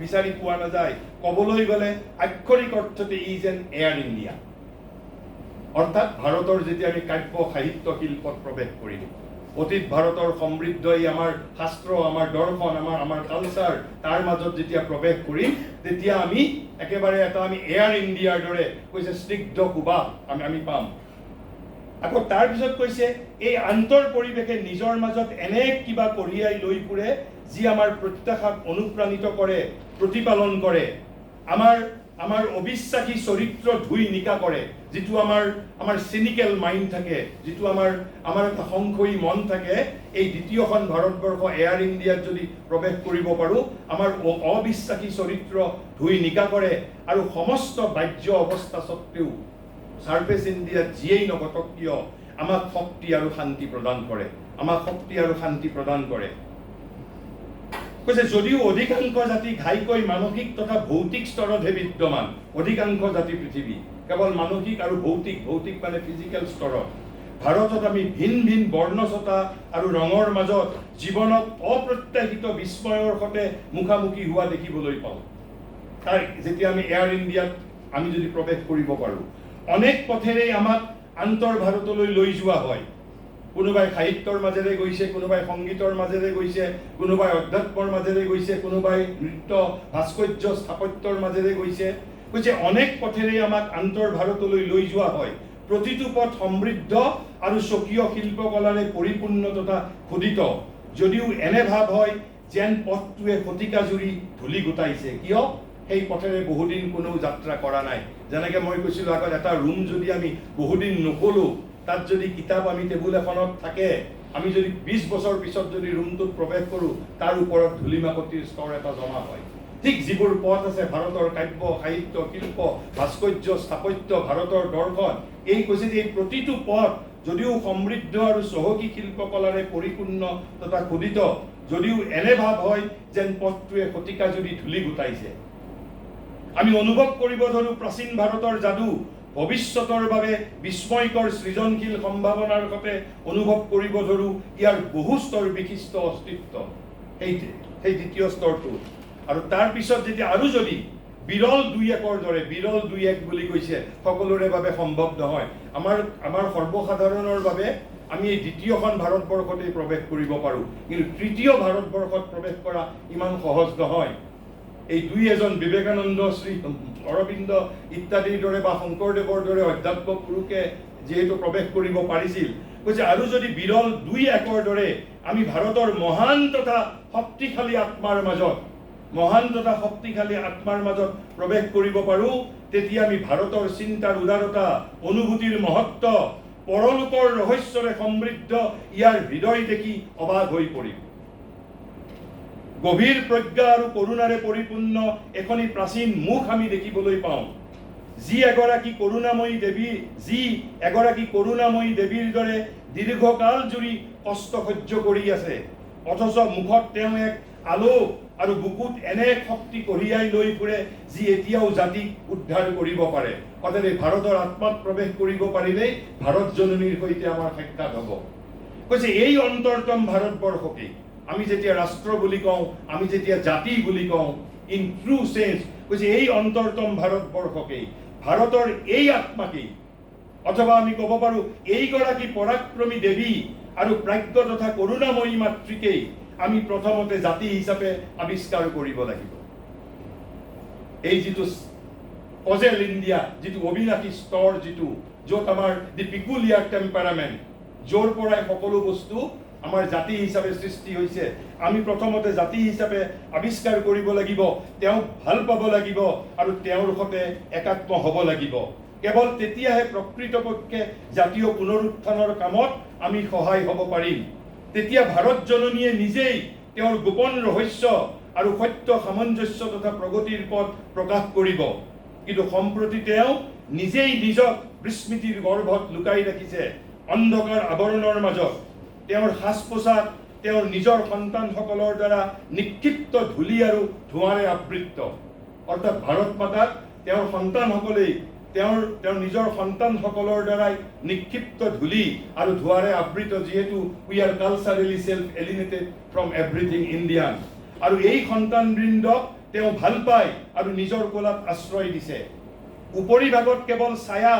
বিচাৰি পোৱা নাযায়। ক'বলৈ গ'লে আক্ষৰিক অৰ্থতে ই যেন এয়াৰ ইণ্ডিয়া। অৰ্থাৎ ভাৰতৰ যেতিয়া আমি কাব্য, সাহিত্য, শিল্পত প্ৰৱেশ কৰিম, অতীত ভাৰতৰ সমৃদ্ধ এই আমাৰ শাস্ত্ৰ, আমাৰ দৰ্শন, আমাৰ কালচাৰ, তাৰ মাজত যেতিয়া প্ৰৱেশ কৰিম, তেতিয়া আমি একেবাৰে আমি এয়াৰ ইণ্ডিয়াৰ দৰে কৈছে স্নিগ্ধ সুবাস আমি পাম। আকৌ তাৰপিছত কৈছে, এই আন্তৰ পৰিৱেশে নিজৰ মাজত এনে কিবা কঢ়িয়াই লৈ ফুৰে, যি আমাৰ প্ৰত্যাশাক অনুপ্ৰাণিত কৰে, প্ৰতিপালন কৰে, আমাৰ অবিশ্বাসী চৰিত্ৰ ধুই নিকা কৰে, যিটো আমাৰ চিনিকেল মাইণ্ড থাকে, যিটো আমাৰ এটা সংশয়ী মন থাকে। এই দ্বিতীয়খন ভাৰতবৰ্ষ এয়াৰ ইণ্ডিয়াত যদি প্ৰৱেশ কৰিব পাৰোঁ, আমাৰ অবিশ্বাসী চৰিত্ৰ ধুই নিকা কৰে আৰু সমস্ত বাহ্য অৱস্থা স্বত্বেও ছাৰ্ফেচ ইণ্ডিয়াত যিয়েই নঘটক কিয় আমাক শক্তি আৰু শান্তি প্ৰদান কৰে। কৈছে, যদিও অধিকাংশ জাতি ঘাইকৈ মানসিক তথা ভৌতিক স্তৰতহে বিদ্যমান, অধিকাংশ জাতি পৃথিৱী কেৱল মানসিক আৰু ভৌতিক মানে ফিজিকেল স্তৰত, ভাৰতত আমি ভিন ভিন বৰ্ণছটা আৰু ৰঙৰ মাজত জীৱনক অপ্ৰত্যাশিত বিস্ময়ৰ সৈতে মুখামুখি হোৱা দেখিবলৈ পাওঁ। তাৰ যেতিয়া আমি এয়াৰ ইণ্ডিয়াত আমি যদি প্ৰৱেশ কৰিব পাৰোঁ, অনেক পথেৰেই আমাক আন্তৰ ভাৰতলৈ লৈ যোৱা হয়। কোনোবাই সাহিত্যৰ মাজেৰে গৈছে, কোনোবাই সংগীতৰ মাজেৰে গৈছে, কোনোবাই অধ্যাত্মৰ মাজেৰে গৈছে, কোনোবাই নৃত্য, ভাস্কৰ্য, স্থাপত্যৰ মাজেৰে গৈছে। অনেক পথেৰেই আমাক আন্তৰ ভাৰতলৈ লৈ যোৱা হয়। প্ৰতিটো পথ সমৃদ্ধ আৰু স্বকীয় শিল্পকলাৰে পৰিপূৰ্ণ তথা খোদিত, যদিও এনে ভাৱ হয় যেন পথটোৱে শতিকা জুৰি ধূলি গোটাইছে। কিয়? সেই পথেৰে বহুদিন কোনো যাত্ৰা কৰা নাই। যেনেকৈ মই কৈছিলোঁ আগত, এটা ৰুম যদি আমি বহুদিন নখোলোঁ, তাত যদি কিতাপ আমি টেবুল এখনত থাকে, আমি যদি 20 বছৰ পিছত যদি ৰুমটোত প্ৰৱেশ কৰোঁ, তাৰ ওপৰত ধূলি মাকতিৰ স্তৰ এটা জমা হয়। ঠিক যিবোৰ পথ আছে ভাৰতৰ কাব্য, সাহিত্য, শিল্প, ভাস্কৰ্য, স্থাপত্য, ভাৰতৰ দৰ্শন, এই কৈছে যে এই প্ৰতিটো পথ যদিও সমৃদ্ধ আৰু চহকী শিল্পকলাৰে পৰিপূৰ্ণ তথা খোদিত, যদিও এনে ভাৱ হয় যেন পথটোৱে শতিকা জুৰি ধূলি গোটাইছে। আমি অনুভৱ কৰিব ধৰোঁ প্ৰাচীন ভাৰতৰ যাদু, ভৱিষ্যতৰ বাবে বিস্ময়কৰ সৃজনশীল সম্ভাৱনাৰ সৈতে অনুভৱ কৰিব ধৰোঁ ইয়াৰ বহু স্তৰ বিশিষ্ট অস্তিত্ব। সেই দ্বিতীয় স্তৰটো। আৰু তাৰ পিছত যেতিয়া আৰু যদি বিৰল দুই একৰ দৰে, বিৰল দুই এক বুলি কৈছে, সকলোৰে বাবে সম্ভৱ নহয়। আমাৰ সৰ্বসাধাৰণৰ বাবে আমি এই দ্বিতীয়খন ভাৰতবৰ্ষতেই প্ৰৱেশ কৰিব পাৰোঁ, কিন্তু তৃতীয় ভাৰতবৰ্ষত প্ৰৱেশ কৰা ইমান সহজ নহয়। এই দুই এজন বিবেকানন্দ, শ্ৰী অৰবিন্দ ইত্যাদিৰ দৰে বা শংকৰদেৱৰ দৰে অধ্যাত্ম পুৰুষে যিহেতু প্ৰৱেশ কৰিব পাৰিছিল, কৈছে আৰু যদি বিৰল দুই একৰ দৰে আমি ভাৰতৰ মহান তথা শক্তিশালী আত্মাৰ মাজত প্ৰৱেশ কৰিব পাৰোঁ, তেতিয়া আমি ভাৰতৰ চিন্তাৰ উদাৰতা, অনুভূতিৰ মহত্ব, পৰলোকৰ ৰহস্যৰে সমৃদ্ধ ইয়াৰ হৃদয় দেখি অবাক হৈ পৰিম। গভীৰ প্ৰজ্ঞা আৰু কৰোণাৰে পৰিপূৰ্ণ এখনি প্ৰাচীন মুখ আমি দেখিবলৈ পাওঁ, যি এগৰাকী কৰোণাময়ী দেৱীৰ দৰে দীৰ্ঘকাল জুৰি কষ্ট সহ্য কৰি আছে, অথচ মুখত তেওঁ এক আলোক আৰু বুকুত এনে এক শক্তি কঢ়িয়াই লৈ ফুৰে যি এতিয়াও জাতিক উদ্ধাৰ কৰিব পাৰে। অৰ্থাৎ এই ভাৰতৰ আত্মাত প্ৰৱেশ কৰিব পাৰিলেই ভাৰত জননীৰ সৈতে আমাৰ সাক্ষাৎ হ'ব। কৈছে এই অন্তৰতম ভাৰতবৰ্ষকেই আমি যেতিয়া ৰাষ্ট্ৰ বুলি কওঁ, আমি যেতিয়া জাতি বুলি কওঁ, ইন ট্ৰু চেঞ্চ, কৈছে এই অন্তৰতম ভাৰতবৰ্ষকেই, ভাৰতৰ এই আত্মাকেই, অথবা আমি ক'ব পাৰোঁ এইগৰাকী পৰাক্ৰমী দেৱী আৰু প্ৰাজ্ঞ তথা কৰোণাময়ী মাতৃকেই আমি প্ৰথমতে জাতি হিচাপে আৱিষ্কাৰ কৰিব লাগিব। এই যিটো পজেল ইণ্ডিয়া, যিটো অবিনাশী স্তৰ, যিটো য'ত আমাৰ দি পিকুলিয়াৰ টেম্পাৰামেণ্ট, য'ৰ পৰাই সকলো বস্তু আমাৰ জাতি হিচাপে সৃষ্টি হৈছে, আমি প্ৰথমতে জাতি হিচাপে আৱিষ্কাৰ কৰিব লাগিব, তেওঁক ভাল পাব লাগিব আৰু তেওঁৰ সৈতে একাত্ম হ'ব লাগিব। কেৱল তেতিয়াহে প্ৰকৃতপক্ষে জাতীয় পুনৰুত্থানৰ কামত আমি সহায় হ'ব পাৰিম। তেতিয়া ভাৰত জননীয়ে নিজেই তেওঁৰ গোপন ৰহস্য আৰু সত্য সামঞ্জস্য তথা প্ৰগতিৰ পথ প্ৰকাশ কৰিব। কিন্তু সম্প্ৰতি তেওঁ নিজেই নিজক বিস্মৃতিৰ গৰ্ভত লুকাই ৰাখিছে, অন্ধকাৰ আৱৰণৰ মাজত। তেওঁৰ সাজ পোছাক তেওঁৰ নিজৰ সন্তানসকলৰ দ্বাৰা নিক্ষিপ্ত ধূলি আৰু ধোঁৱাৰে আবৃত্ত। অৰ্থাৎ ভাৰত মাতাক তেওঁৰ সন্তানসকলেই তেওঁৰ নিজৰ সন্তানসকলৰ দ্বাৰাই নিক্ষিপ্ত ধূলি আৰু ধোঁৱাৰে আবৃত, যিহেতু we are culturally self alienated from everything Indian. আৰু এই সন্তানবৃন্দক তেওঁ ভাল পায় আৰু নিজৰ কোলাত আশ্ৰয় দিছে। উপৰিভাগত কেৱল ছায়া,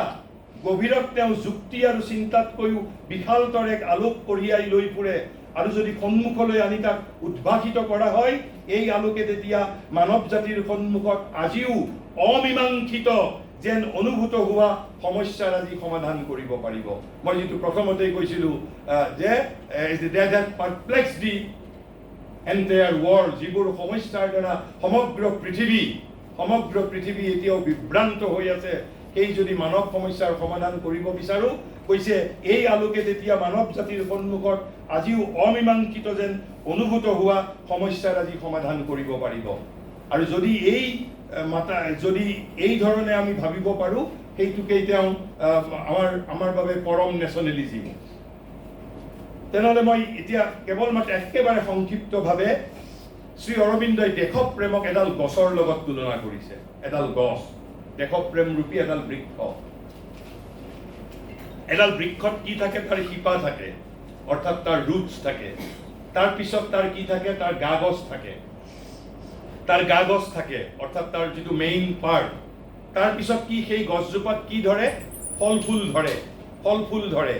গভীৰত তেওঁ যুক্তি আৰু চিন্তাতকৈও বিশালতৰ এক আলোক কঢ়িয়াই লৈ ফুৰে। আৰু যদি সন্মুখলৈ আনি তাক উদ্ভাসিত কৰা হয়, এই আলোকে তেতিয়া মানৱ জাতিৰ সন্মুখত আজিও অমীমাংসিত যেন অনুভূত হোৱা সমস্যাৰ আজি সমাধান কৰিব পাৰিব। মই যিটো প্ৰথমতেই কৈছিলোঁ যে পাৰপ্লেক্স দি এণ্টায়াৰ ৱৰ্ল্ড, যিবোৰ সমস্যাৰ দ্বাৰা সমগ্ৰ পৃথিৱী এতিয়াও বিভ্ৰান্ত হৈ আছে, সেই যদি মানৱ সমস্যাৰ সমাধান কৰিব বিচাৰোঁ, কৈছে এই আলোকে তেতিয়া মানৱ জাতিৰ সন্মুখত আজিও অমীমাংসিত যেন অনুভূত হোৱা সমস্যাৰ আজি সমাধান কৰিব পাৰিব। আৰু যদি এই ধৰণে আমি ভাবিব পাৰোঁ, সেইটোকেই তেওঁ আমাৰ বাবে পৰম নেশ্যনেলিজিম। তেনেহ'লে মই এতিয়া কেৱল মাত্ৰ একেবাৰে সংক্ষিপ্তভাৱে শ্ৰী অৰবিন্দই দেশপ্ৰেমক এডাল গছৰ লগত তুলনা কৰিছে। এডাল গছ, দেশপ্ৰেম ৰূপী এডাল বৃক্ষ। এডাল বৃক্ষত কি থাকে? তাৰ শিপা থাকে, অৰ্থাৎ তাৰ ৰুটছ থাকে। তাৰ পিছত তাৰ কি থাকে? তাৰ গা গছ থাকে, অৰ্থাৎ তাৰ যিটো মেইন পাৰ্ট। তাৰ পিছত কি? সেই গছজোপাত কি ধৰে? ফল ফুল ধৰে।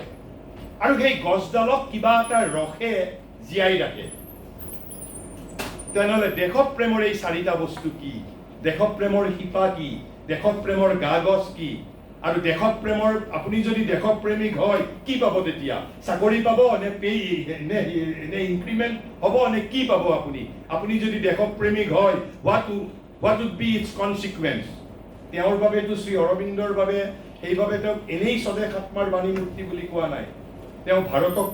আৰু সেই গছডালক কিবা এটা ৰসে জীয়াই ৰাখে। তেনেহ'লে দেশপ্ৰেমৰ এই চাৰিটা বস্তু কি? দেশপ্ৰেমৰ শিপা কি? দেশপ্ৰেমৰ গা গছ কি? আৰু দেশপ্ৰেমৰ, আপুনি যদি দেশপ্ৰেমিক হয় কি পাব তেতিয়া? চাকৰি পাব নে ইনক্ৰিমেণ্ট হ'ব নে কি পাব? আপুনি যদি দেশপ্ৰেমিক হয়, what would be its consequence? তেওঁৰ বাবেতো, শ্ৰী অৰবিন্দৰ বাবে, সেইবাবে তেওঁক এনেই স্বদেশ আত্মাৰ বাণী মূৰ্তি বুলি কোৱা নাই। তেওঁ ভাৰতক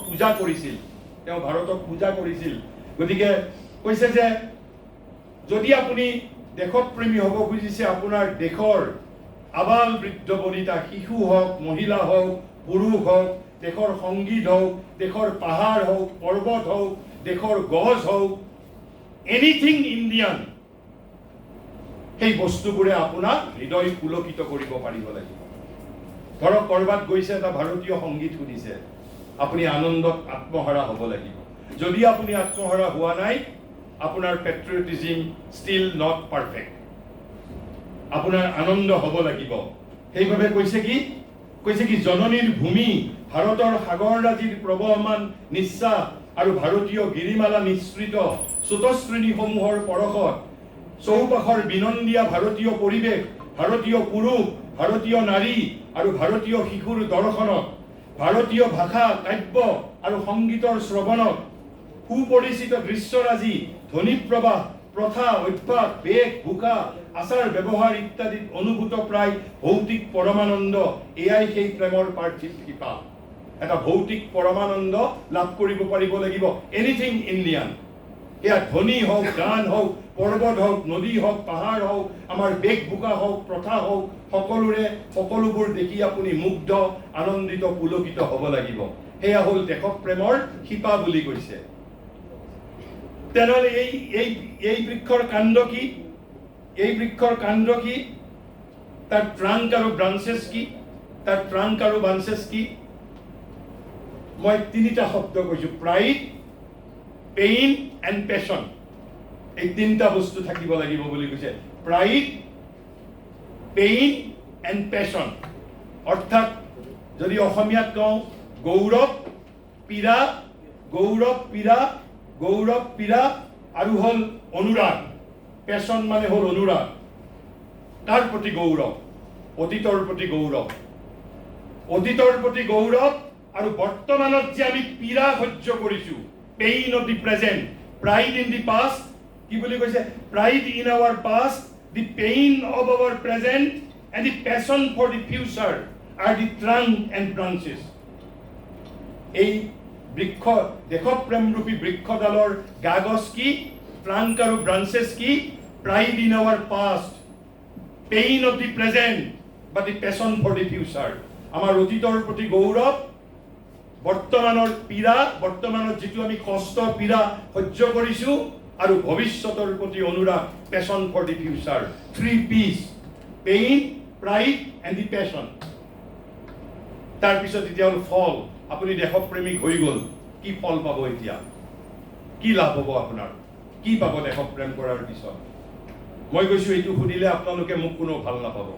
পূজা কৰিছিল। গতিকে কৈছে যে যদি আপুনি দেশপ্ৰেমী হ'ব খুজিছে, আপোনাৰ দেশৰ আবাল বৃদ্ধ বনিতা, শিশু হওক, মহিলা হওক, পুৰুষ হওক, দেশৰ সংগীত হওক, দেশৰ পাহাৰ হওক, পৰ্বত হওক, দেশৰ গছ হওক, এনিথিং ইণ্ডিয়ান, সেই বস্তুবোৰে আপোনাক হৃদয় পুলকিত কৰিব পাৰিব লাগিব। ধৰক ক'ৰবাত গৈছে, এটা ভাৰতীয় সংগীত শুনিছে, আপুনি আনন্দত আত্মহাৰা হ'ব লাগিব। যদি আপুনি আত্মহাৰা হোৱা নাই, আপোনাৰ পেট্ৰিয়টিজিম ষ্টিল নট পাৰফেক্ট। আপোনাৰ আনন্দ হ'ব লাগিব। সেইবাবে কৈছে কি জননীৰ ভূমি, ভাৰতৰ সাগৰৰাজিৰ প্ৰবহমান নিশ্বাস আৰু ভাৰতীয় গিৰিমালা নিঃসৃত স্ৰোতশ্ৰেণীসমূহৰ পৰশত, চৌপাশৰ বিনন্দীয়া ভাৰতীয় পৰিৱেশ, ভাৰতীয় পুৰুষ, ভাৰতীয় নাৰী আৰু ভাৰতীয় শিশুৰ দৰ্শনত, ভাৰতীয় ভাষা, কাব্য আৰু সংগীতৰ শ্ৰৱণত, সুপৰিচিত দৃশ্যৰাজি, ধ্বনি প্ৰবাহ, প্ৰথা, অভ্যাস, বেশ, ভূষা, আচাৰ ব্যৱহাৰ ইত্যাদিত অনুভূত প্ৰায় ভৌতিক পৰমানন্দ, এয়াই সেই প্ৰেমৰ পাৰ্থিৱ শিপা। এটা ভৌতিক পৰমানন্দ লাভ কৰিব পাৰিব লাগিব এনিথিং ইণ্ডিয়ান। এয়া ধ্বনি হওক, গান হওক, পৰ্বত হওক, নদী হওক, পাহাৰ হওক, আমাৰ বেশ ভূষা হওক, প্ৰথা হওক, সকলোবোৰ দেখি আপুনি মুগ্ধ, আনন্দিত, পুলকিত হ'ব লাগিব। সেয়া হ'ল দেশপ্ৰেমৰ শিপা বুলি কৈছে। তেনেহ'লে এই বৃক্ষৰ কাণ্ড কি? এই বৃক্ষৰ কাণ্ড কি? তাৰ ট্ৰাংক আৰু ব্ৰাঞ্চেছ কি? তাৰ ট্ৰাংক আৰু ব্ৰাঞ্চেছ কি? মই তিনিটা শব্দ কৈছোঁ, প্ৰাইড, পেইন এণ্ড পেশ্যন। এই তিনিটা বস্তু থাকিব লাগিব বুলি কৈছে। প্ৰাইড, পেইন এণ্ড পেশ্যন, অৰ্থাৎ যদি অসমীয়াত কওঁ, গৌৰৱ, পীড়া, গৌৰৱ, পীড়া, গৌৰৱ, পীড়া আৰু হ'ল অনুৰাগ। পেশ্যন মানে হ'ল অনুৰাগ। কাৰ প্ৰতি গৌৰৱ? অতীতৰ প্ৰতি গৌৰৱ। অতীতৰ প্ৰতি গৌৰৱ আৰু বৰ্তমানত যে আমি পীড়া সহ্য কৰিছোঁ, pain of the present, pride in the past. কি বুলি কৈছে? Pride in our past, the pain of our present and the passion for the future are the trunk and branches. এই বৃক্ষ, দেশপ্ৰেমৰূপী বৃক্ষডালৰ গাগজ কি? ট্ৰাংক আৰু ব্ৰাঞ্চেছ কি? Pride in our past, pain of the present বা the passion for the future. আমাৰ অতীতৰ প্ৰতি গৌৰৱ, বৰ্তমানৰ পীড়া, বৰ্তমানত যিটো আমি কষ্ট, পীড়া সহ্য কৰিছোঁ, আৰু ভৱিষ্যতৰ প্ৰতি অনুৰাগ, passion for the future. 3 P's, pain, pride and the passion. তাৰপিছত এতিয়া হ'ল ফল। আপুনি দেশপ্ৰেমিক হৈ গ'ল, কি ফল পাব এতিয়া? কি লাভ হ'ব আপোনাৰ? কি পাব দেশপ্ৰেম কৰাৰ পিছত? মই কৈছোঁ, এইটো সুধিলে আপোনালোকে মোক কোনো ভাল নাপাব।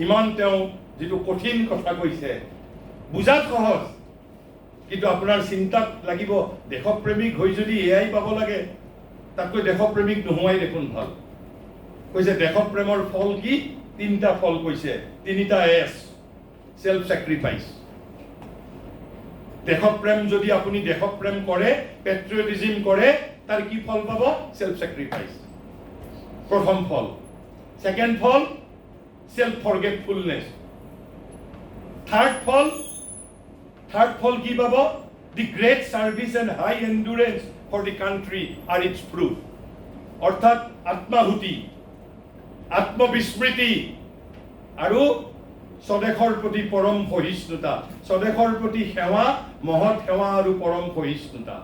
ইমান তেওঁ যিটো কঠিন কথা কৈছে, বুজাত সহজ, কিন্তু আপোনাৰ চিন্তাত লাগিব, দেশপ্ৰেমিক হৈ যদি এয়াই পাব লাগে, তাতকৈ দেশপ্ৰেমিক নোহোৱাই দেখোন ভাল। কৈছে দেশপ্ৰেমৰ ফল কি? 3টা ফল কৈছে, 3টা এছ। Self sacrifice. দেশপ্রেম যদি আপনি দেশপ্রেম করে, পেট্রিয়টিজম করে, তার কি ফল পাব? Self sacrifice. প্রথম ফল। সেকেন্ড ফল সেলফ ফরগেটফুলনেস। থার্ড ফল কি পাব? The great service and high endurance for the country are its proof. অর্থাৎ আত্মাহুতি, আত্মবিস্মৃতি আৰু স্বদেশৰ প্ৰতি পৰম সহিষ্ণুতা, স্বদেশৰ প্ৰতি সেৱা, মহৎ সেৱা আৰু পৰম সহিষ্ণুতা।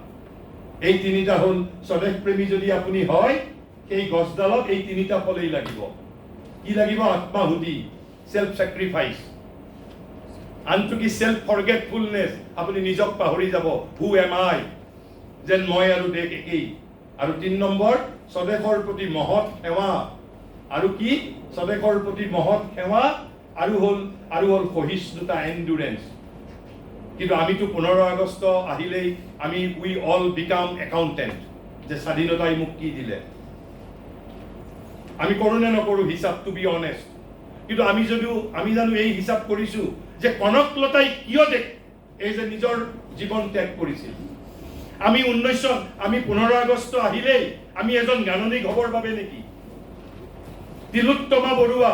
এই তিনিটা হ'ল স্বদেশ প্ৰেমী যদি আপুনি হয়, সেই গছডালত এই তিনিটা ফলেই লাগিব। কি লাগিব? আত্মাহুতি, সেলফ স্যাক্রিফাইস। আনটো কি? সেলফ ফৰগেটফুলনেস। আপুনি নিজক পাহৰি যাব, হু এম আই, যেন মই আৰু দেশ একেই। আৰু 3 নম্বৰ, স্বদেশৰ প্ৰতি মহৎ সেৱা। আৰু কি? স্বদেশৰ প্ৰতি মহৎ সেৱা আৰু হ'ল সহিষ্ণুতা, এন্ডুৰেন্স। কিন্তু আমিতো 15 আগষ্ট আহিলেই আমি উই অল বিকাম একাউন্টেন্ট, যে স্বাধীনতাই মোক কি দিলে। আমি কৰোঁ নে নকৰোঁ হিচাপ? To be honest. কিন্তু আমি জানো এই হিচাপ কৰিছোঁ যে কনকলতাই কিয় এই যে নিজৰ জীৱন ত্যাগ কৰিছিল? আমি 15 আগষ্ট আহিলেই আমি এজন গাননিক হ'বৰ বাবে নেকি? তিলোত্তমা বৰুৱা,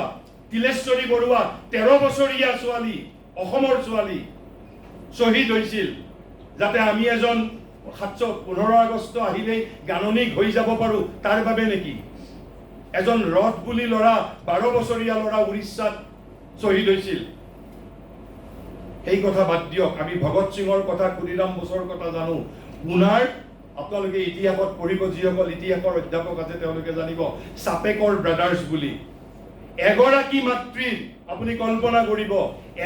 তিলেশ্বৰী বৰুৱা 13 বছৰীয়া ছোৱালী, অসমৰ ছোৱালী শ্বহীদ হৈছিল, যাতে আমি এজন 15 আগষ্ট আহিলেই গাননিক হৈ যাব পাৰোঁ, তাৰ বাবে নেকি? এজন ৰথ বুলি ল'ৰা, 12 বছৰীয়া ল'ৰা উৰিষ্যাত শ্বহীদ হৈছিল। সেই কথা বাদ দিয়ক, আমি ভগত সিঙৰ কথা, ক্ষুদিৰাম বোসৰ কথা জানো। পুনাৰ আপোনালোকে ইতিহাসত পঢ়িব, যিসকল ইতিহাসৰ অধ্যাপক আছে তেওঁলোকে জানিব, চাপেকৰ ব্ৰাদাৰ্ছ বুলি এগৰাকী মাতৃৰ, আপুনি কল্পনা কৰিব,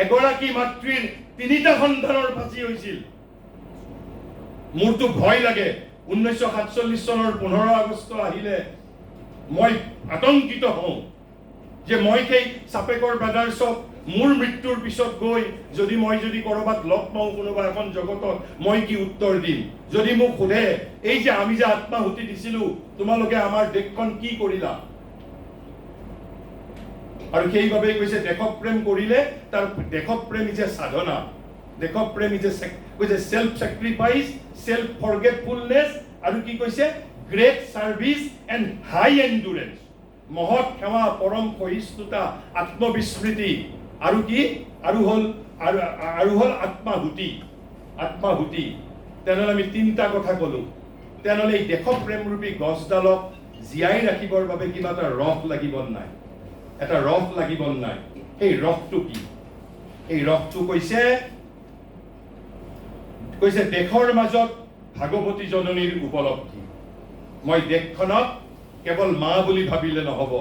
এগৰাকী মাতৃৰ 3টা সন্তানৰ ফাঁচি হৈছিল। মোৰতো ভয় লাগে। 1947 চনৰ 15 আগষ্ট আহিলে মই আতংকিত হওঁ যে মই সেই চাপেকৰ ব্ৰাদাৰ্ছক মোৰ মৃত্যুৰ পিছত গৈ যদি কৰবাত লগ পাওঁ কোনোবা এখন জগতত, মই কি উত্তৰ দিম? যদি মোক সোধে এই যে আমি যে আত্মাহুতি দিছিলো, তোমালোকে আমাৰ দেশখন কি কৰিলা? আৰু সেইবাবেই কৈছে দেশপ্ৰেম কৰিলে তাৰ দেশপ্ৰেম ইজ এ সাধনা, দেশপ্ৰেম is a self sacrifice, self ফৰগেটফুলনেস, আৰু কি কৈছে গ্ৰেট সাৰ্ভিস এণ্ড হাই এন্ডুৰেন্স, মহৎ সেৱা, পৰম সহিষ্ণুতা, আত্মবিস্মৃতি, আৰু কি আৰু হল আত্মাহুতি। আত্মাহুতি। তেনেহ'লে আমি 3টা কথা ক'লো। তেনেহ'লে এই দেশপ্ৰেম ৰূপী গছডালক জীয়াই ৰাখিবৰ বাবে কিবা এটা ৰস লাগিব নাই? এটা ৰস লাগিব নাই? সেই ৰসটো কি? এই ৰসটো কৈছে দেশৰ মাজত ভাগৱতী জননীৰ উপলব্ধি। মই দেশখনক কেৱল মা বুলি ভাবিলে নহ'ব।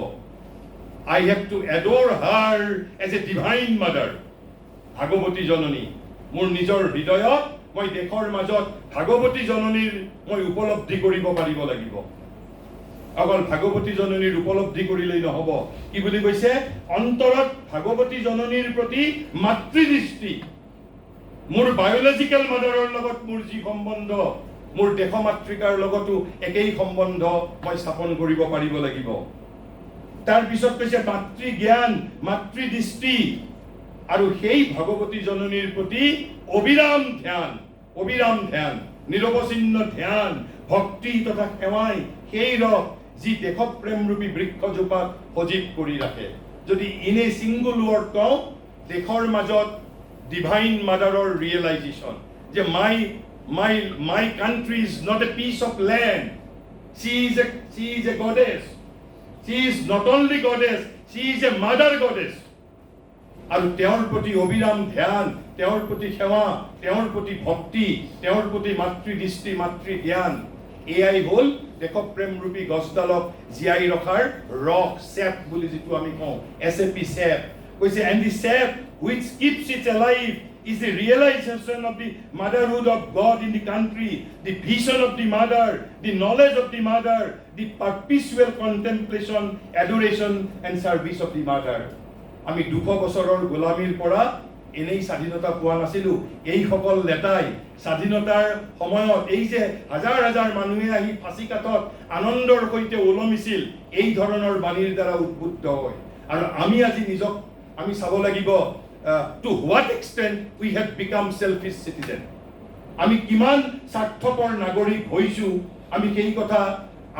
I have to adore her as a divine mother. ভাগৱতী জননী মোৰ নিজৰ হৃদয়ত, মই দেশৰ মাজত ভাগৱতী জননীৰ মই উপলব্ধি কৰিব পাৰিব লাগিব। অকল ভাগৱতী জননীৰ উপলব্ধি কৰিলেই নহ'ব। কি বুলি কৈছে? অন্তৰত ভাগৱতী জননীৰ প্ৰতি মাতৃদৃষ্টি, মোৰ বায়'লজিকেল মাদাৰৰ লগত মোৰ যি সম্বন্ধ, মোৰ দেশ মাতৃকাৰ লগতো একেই সম্বন্ধ মই স্থাপন কৰিব পাৰিব লাগিব। তাৰ পিছত কৈছে মাতৃ জ্ঞান, মাতৃদৃষ্টি, আৰু সেই ভগৱতী জননীৰ প্ৰতি অবিৰাম ধ্যান, নিৰৱচ্ছিন্ন ধ্যান, ভক্তি তথা সেৱাই সেই ৰস যি দেশপ্ৰেমৰূপী বৃক্ষজোপাক সজীৱ কৰি ৰাখে। যদি ইন এ ছিংগুল ৱৰ্ড কওঁ, দেশৰ মাজত ডিভাইন মাদাৰৰ ৰিয়েলাইজেশ্যন, যে my country is not a piece of land, she is a goddess. She is not only goddess, she is a mother goddess. আৰু তেওঁৰ প্ৰতি অবিৰাম ধ্যান, তেওঁৰ প্ৰতি সেৱা, তেওঁৰ প্ৰতি ভক্তি, তেওঁৰ প্ৰতি মাতৃদৃষ্টি, মাতৃ জ্ঞান, এয়াই হ'ল দেশপ্ৰেম ৰূপী গছডালক জীয়াই ৰখাৰ ৰস, চেপ বুলি যিটো আমি কওঁ, SAP চেপ। কৈছে and the sap which keeps it alive is the realization of the motherhood of God in the country, the vision of the mother, the knowledge of the mother, the perpetual contemplation, adoration and service of the mother. আমি 200 বছৰৰ গোলামীৰ পৰা এনেই স্বাধীনতা পোৱা নাছিলো। এই সকল নেতাই স্বাধীনতাৰ সময়ত এই যে হাজাৰ হাজাৰ মানুহে আহি ফাঁচি কাঠত আনন্দৰ সৈতে ওলমিছিল, এই ধৰণৰ বাণীৰ দ্বাৰা উদ্বুদ্ধ হয়। আৰু আমি আজি নিজক আমি চাব লাগিব, to what extent we have become selfish citizen. আমি কিমান স্বাৰ্থপৰ নাগৰিক হৈছো, আমি সেই কথা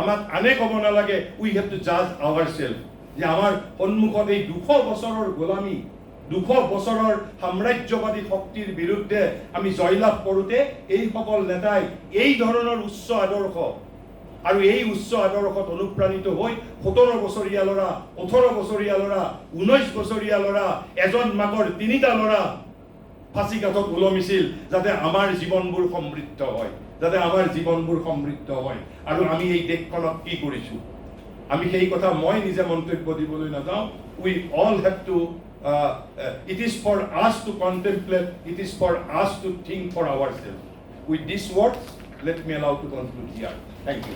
আমাক আনে ক'ব নালাগে। we have to judge ourselves, যে আমাৰ সন্মুখত এই 200 বছৰৰ গোলামী, 200 বছৰৰ সাম্ৰাজ্যবাদী শক্তিৰ বিৰুদ্ধে আমি জয়লাভ কৰোঁতে এই সকল নেতাই এই ধৰণৰ উচ্চ আদৰ্শ, আৰু এই উচ্চ আদৰ্শত অনুপ্ৰাণিত হৈ 17 বছৰীয়া ল'ৰা, 18 বছৰীয়া ল'ৰা, 19 বছৰীয়া ল'ৰা, এজন মাকৰ 3টা ল'ৰা ফাঁচি কাঠত ওলমিছিল, যাতে আমাৰ জীৱনবোৰ সমৃদ্ধ হয়, যাতে আমাৰ জীৱনবোৰ সমৃদ্ধ হয়। আৰু আমি এই দেশখনক কি কৰিছো, আমি সেই কথা মই নিজে মন্তব্য দিবলৈ নাযাওঁ। We all have to it is for us to contemplate, it is for us to think for ourselves. With these words, let me allow to conclude here. Thank you.